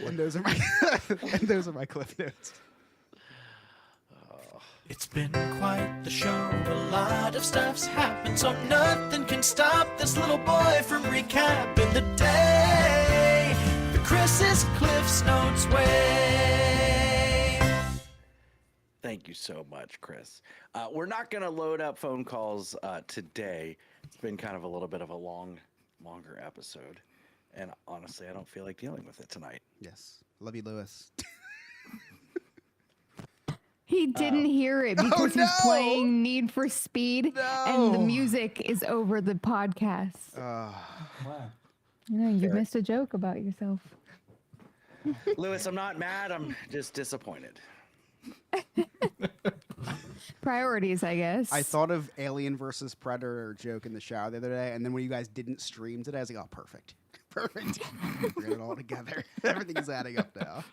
And those are my cliff notes. It's been quite the show. A lot of stuff's happened, so nothing can stop this little boy from recapping the day the Chris's Cliff's Notes way. thank you so much, Chris. We're not going to load up phone calls today. It's been kind of a little bit of a longer episode. And honestly, I don't feel like dealing with it tonight. Yes. Love you, Lewis. He didn't hear it because he's no! playing Need for Speed and the No! music is over the podcast. You know, you missed a joke about yourself. Lewis, I'm not mad. I'm just disappointed. Priorities, I guess. I thought of Alien versus Predator joke in the shower the other day, and then when you guys didn't stream today, I was like, oh, perfect. Perfect. Bring it all together. Everything is adding up now.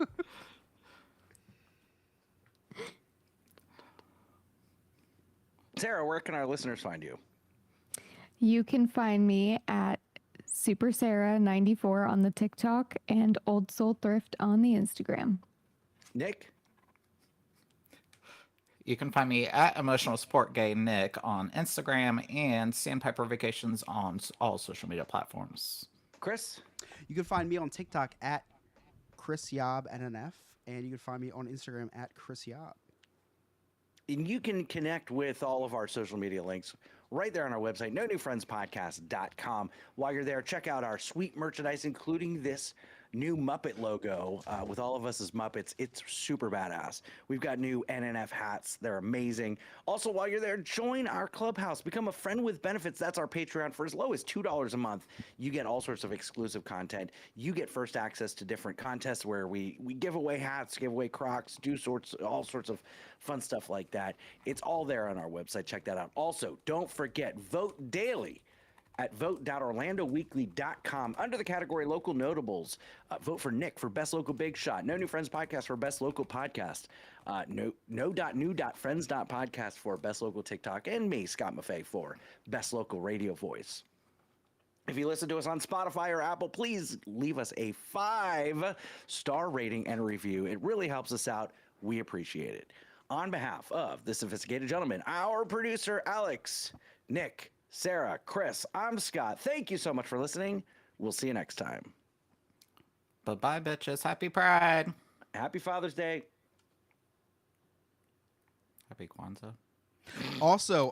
Sarah, where can our listeners find you? You can find me at Super Sarah 94 on the TikTok and Old Soul Thrift on the Instagram. Nick? You can find me at Emotional Support Gay Nick on Instagram and Sandpiper Vacations on all social media platforms. Chris? You can find me on TikTok at Chris Yob NNF, and you can find me on Instagram at Chris Yob. And you can connect with all of our social media links right there on our website, no-new-friends-podcast.com. While you're there, check out our sweet merchandise, including this new Muppet logo with all of us as Muppets. It's super badass. We've got new NNF hats. They're amazing. Also, while you're there, join our clubhouse. Become a friend with benefits. That's our Patreon. For as low as $2 a month, you get all sorts of exclusive content. You get first access to different contests where we give away hats, give away Crocs, do all sorts of fun stuff like that. It's all there on our website. Check that out. Also, don't forget, vote daily at vote.orlandoweekly.com under the category Local Notables. Vote for Nick for Best Local Big Shot. No New Friends Podcast for Best Local Podcast. No.new.friends.podcast for Best Local TikTok. And me, Scott Maffei, for Best Local Radio Voice. If you listen to us on Spotify or Apple, please leave us a 5-star rating and review. It really helps us out. We appreciate it. On behalf of the Sophisticated Gentleman, our producer, Alex, Nick, Sarah, Chris, I'm Scott. Thank you so much for listening. We'll see you next time. Bye-bye, bitches. Happy Pride. Happy Father's Day. Happy Kwanzaa. Also,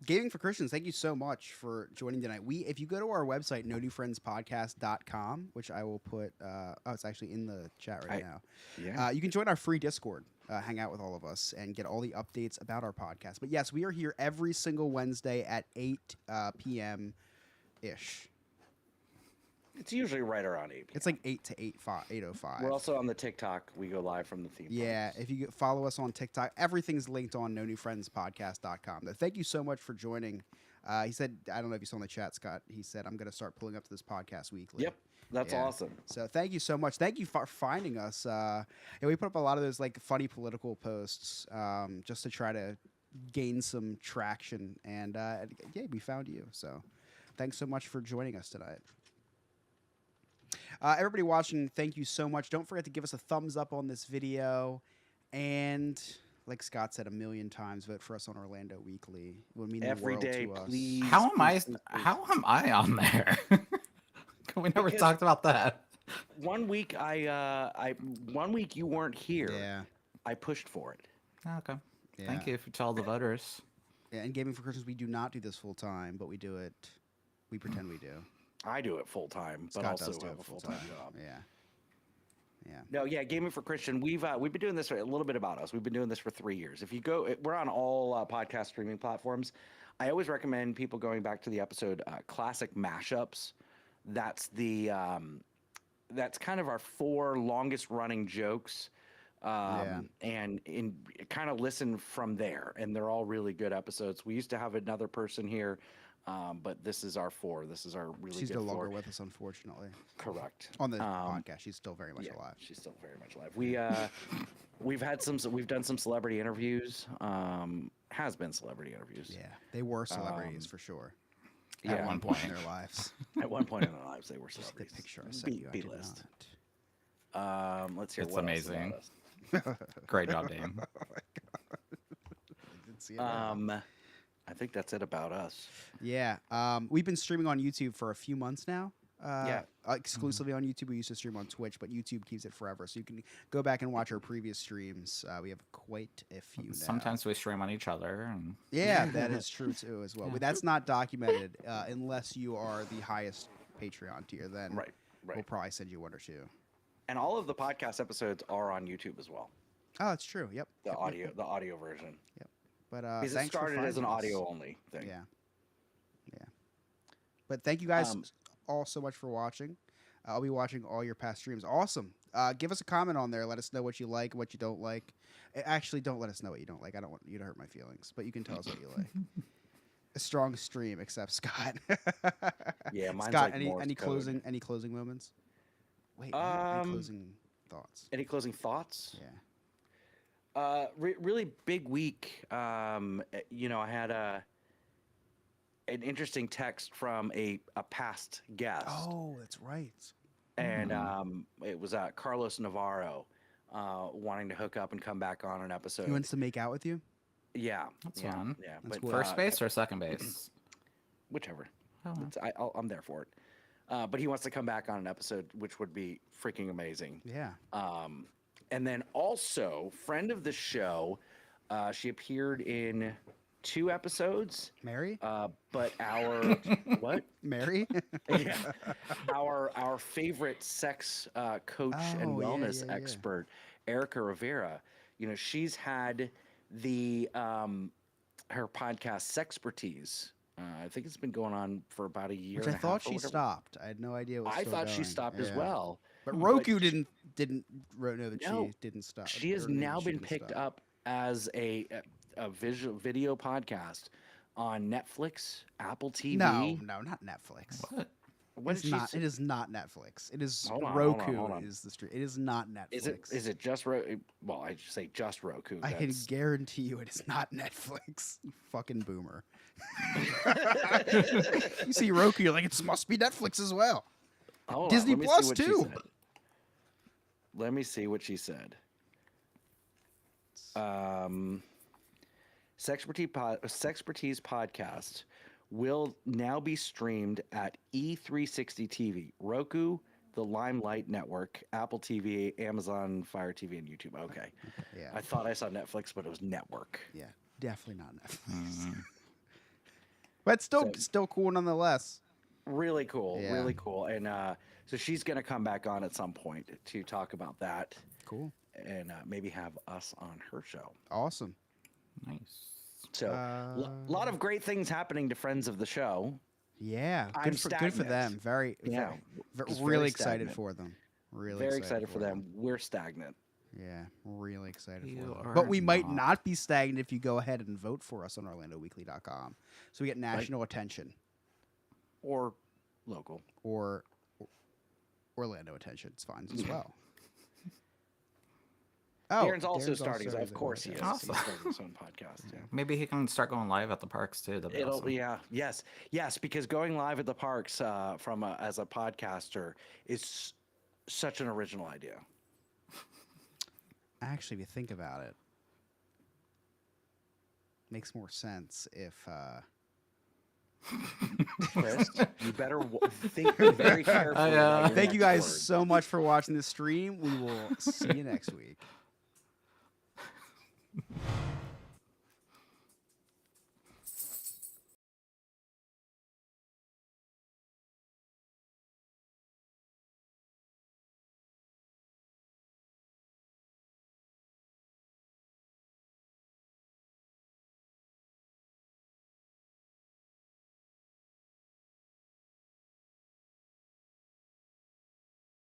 Gaming for Christians, thank you so much for joining tonight. If you go to our website, no-new-friends-podcast.com, which I will put, it's actually in the chat right now. Yeah. You can join our free Discord, hang out with all of us, and get all the updates about our podcast. But yes, we are here every single Wednesday at 8 p.m.-ish. It's usually right around 8 p.m. It's like 8 to 8:05. We're also on the TikTok. We go live from the theme Yeah, parks. if you follow us on TikTok, everything's linked on no-new-friends-podcast.com. Thank you so much for joining. He said, I don't know if you saw in the chat, Scott, he said, I'm going to start pulling up to this podcast weekly. Yep. That's Yeah. awesome. So thank you so much. Thank you for finding us. And we put up a lot of those like funny political posts just to try to gain some traction. And yeah, we found you. So thanks so much for joining us tonight. Everybody watching, thank you so much. Don't forget to give us a thumbs up on this video. And like Scott said a million times, vote for us on Orlando Weekly. It would mean Every the world day, to us. please. How am I? please, please. How am I on there? We never Because- talked about that. One week one week you weren't here. Yeah. I pushed for it. Okay. Yeah. Thank you for all the voters. Yeah, in Gaming for Christmas, we do not do this full time, but we do it. We pretend we do. I do it full time, but Scott also does do have it a full full time time. job. Yeah. Yeah. No, yeah, Gaming for Christian. We've been doing this for a little bit about us. We've been doing this for 3 years. If you go, we're on all podcast streaming platforms. I always recommend people going back to the episode Classic Mashups. That's the that's kind of our 4 longest running jokes. And kind of listen from there, and they're all really good episodes. We used to have another person here, but this is our 4. This is our really She's good no longer 4. with us, unfortunately. Correct. On the podcast, she's still very much Yeah, alive. she's still very much alive. We've done some celebrity interviews. Has been celebrity interviews. Yeah, they were celebrities for sure. Yeah. At one point in their lives. At one point in their lives, they were Just the celebrities. picture I sent you, I did B-list. not. Let's hear It's what else amazing. about us. Great job, Dan. I didn't see it there. I think that's it about us. Yeah, we've been streaming on YouTube for a few months now. Yeah. Exclusively on YouTube. We used to stream on Twitch, but YouTube keeps it forever. So you can go back and watch our previous streams. We have quite a few now. Sometimes we stream on each other, and Yeah, that is true too as well. But that's not documented unless you are the highest Patreon tier. Then Right. we'll probably send you 1 or 2. And all of the podcast episodes are on YouTube as well. Oh, that's true. Yep. The Yep, yep, yep. audio version. But Because it thanks for started as an finding us. audio only thing. Yeah. Yeah. But thank you guys Um, all so much for watching. I'll be watching all your past streams. Awesome. Give us a comment on there. Let us know what you like, what you don't like. Actually, don't let us know what you don't like. I don't want you to hurt my feelings, but you can tell us what you like. A strong stream, except Scott. Yeah, mine's Scott, like Morse code. any closing moments? Wait, any Um, closing thoughts? Any closing thoughts? Yeah. Really big week. You know, I had an interesting text from a past guest, Oh, that's right. and it was Carlos Navarro wanting to hook up and come back on an episode. He wants to make out with you. Yeah, That's yeah, fun. yeah. That's But cool. First base or second base? whichever. Oh, I'm there for it. But he wants to come back on an episode, which would be freaking amazing. Yeah. And then also, friend of the show, she appeared in 2 episodes. Mary. But our what? Mary. Yeah. Our favorite sex coach and Oh, yeah, wellness yeah, yeah. expert, Erica Rivera. You know, she's had the her podcast Sexpertise. I think it's been going on for about a year. Which I and a thought half or she whatever. stopped. I had no idea. It was I still thought she going. stopped as Yeah. well. But Roku she- didn't know that No, she didn't stop. She has or maybe now she been didn't picked stop. up as a video podcast on Netflix, Apple TV. No, not Netflix. what? What It's did she not. say? It is not Netflix. It is Hold on, Roku. hold on. Is the stream? It is not Netflix. Is it just Roku? Well, I should say just Roku. I can That's- guarantee you it is not Netflix. You fucking boomer. You see Roku, you're like, it must be Netflix as well. Hold on, Disney let me see Plus, what she too. said. Let me see what she said. Sexpertise podcast will now be streamed at E360 TV, Roku, the Limelight Network, Apple TV, Amazon Fire TV, and YouTube. Okay. Yeah. I thought I saw Netflix, but it was network. Yeah, definitely not Netflix. But still cool nonetheless. Really cool. Yeah. Really cool. And so she's going to come back on at some point to talk about that Cool. and maybe have us on her show. Awesome. Nice. So, lot of great things happening to friends of the show. Yeah, I'm good for stagnant. them. Very, Yeah, just very really excited stagnant. for them. Really Very excited for them. We're stagnant. Yeah, really excited You for them. are But we might not. not be stagnant if you go ahead and vote for us on OrlandoWeekly.com. So we get national attention Or local. or Orlando attention. It's fine as well. Darren's also Darren's starting, also of a course he is. Awesome. He's starting his own podcast. Yeah. Maybe he can start going live at the parks too. That'd be It'll awesome. yes, because going live at the parks as a podcaster is such an original idea. Actually, if you think about it, makes more sense if. Chris, you better think very carefully. about your Thank you next guys words. so much for watching the stream. We will see you next week.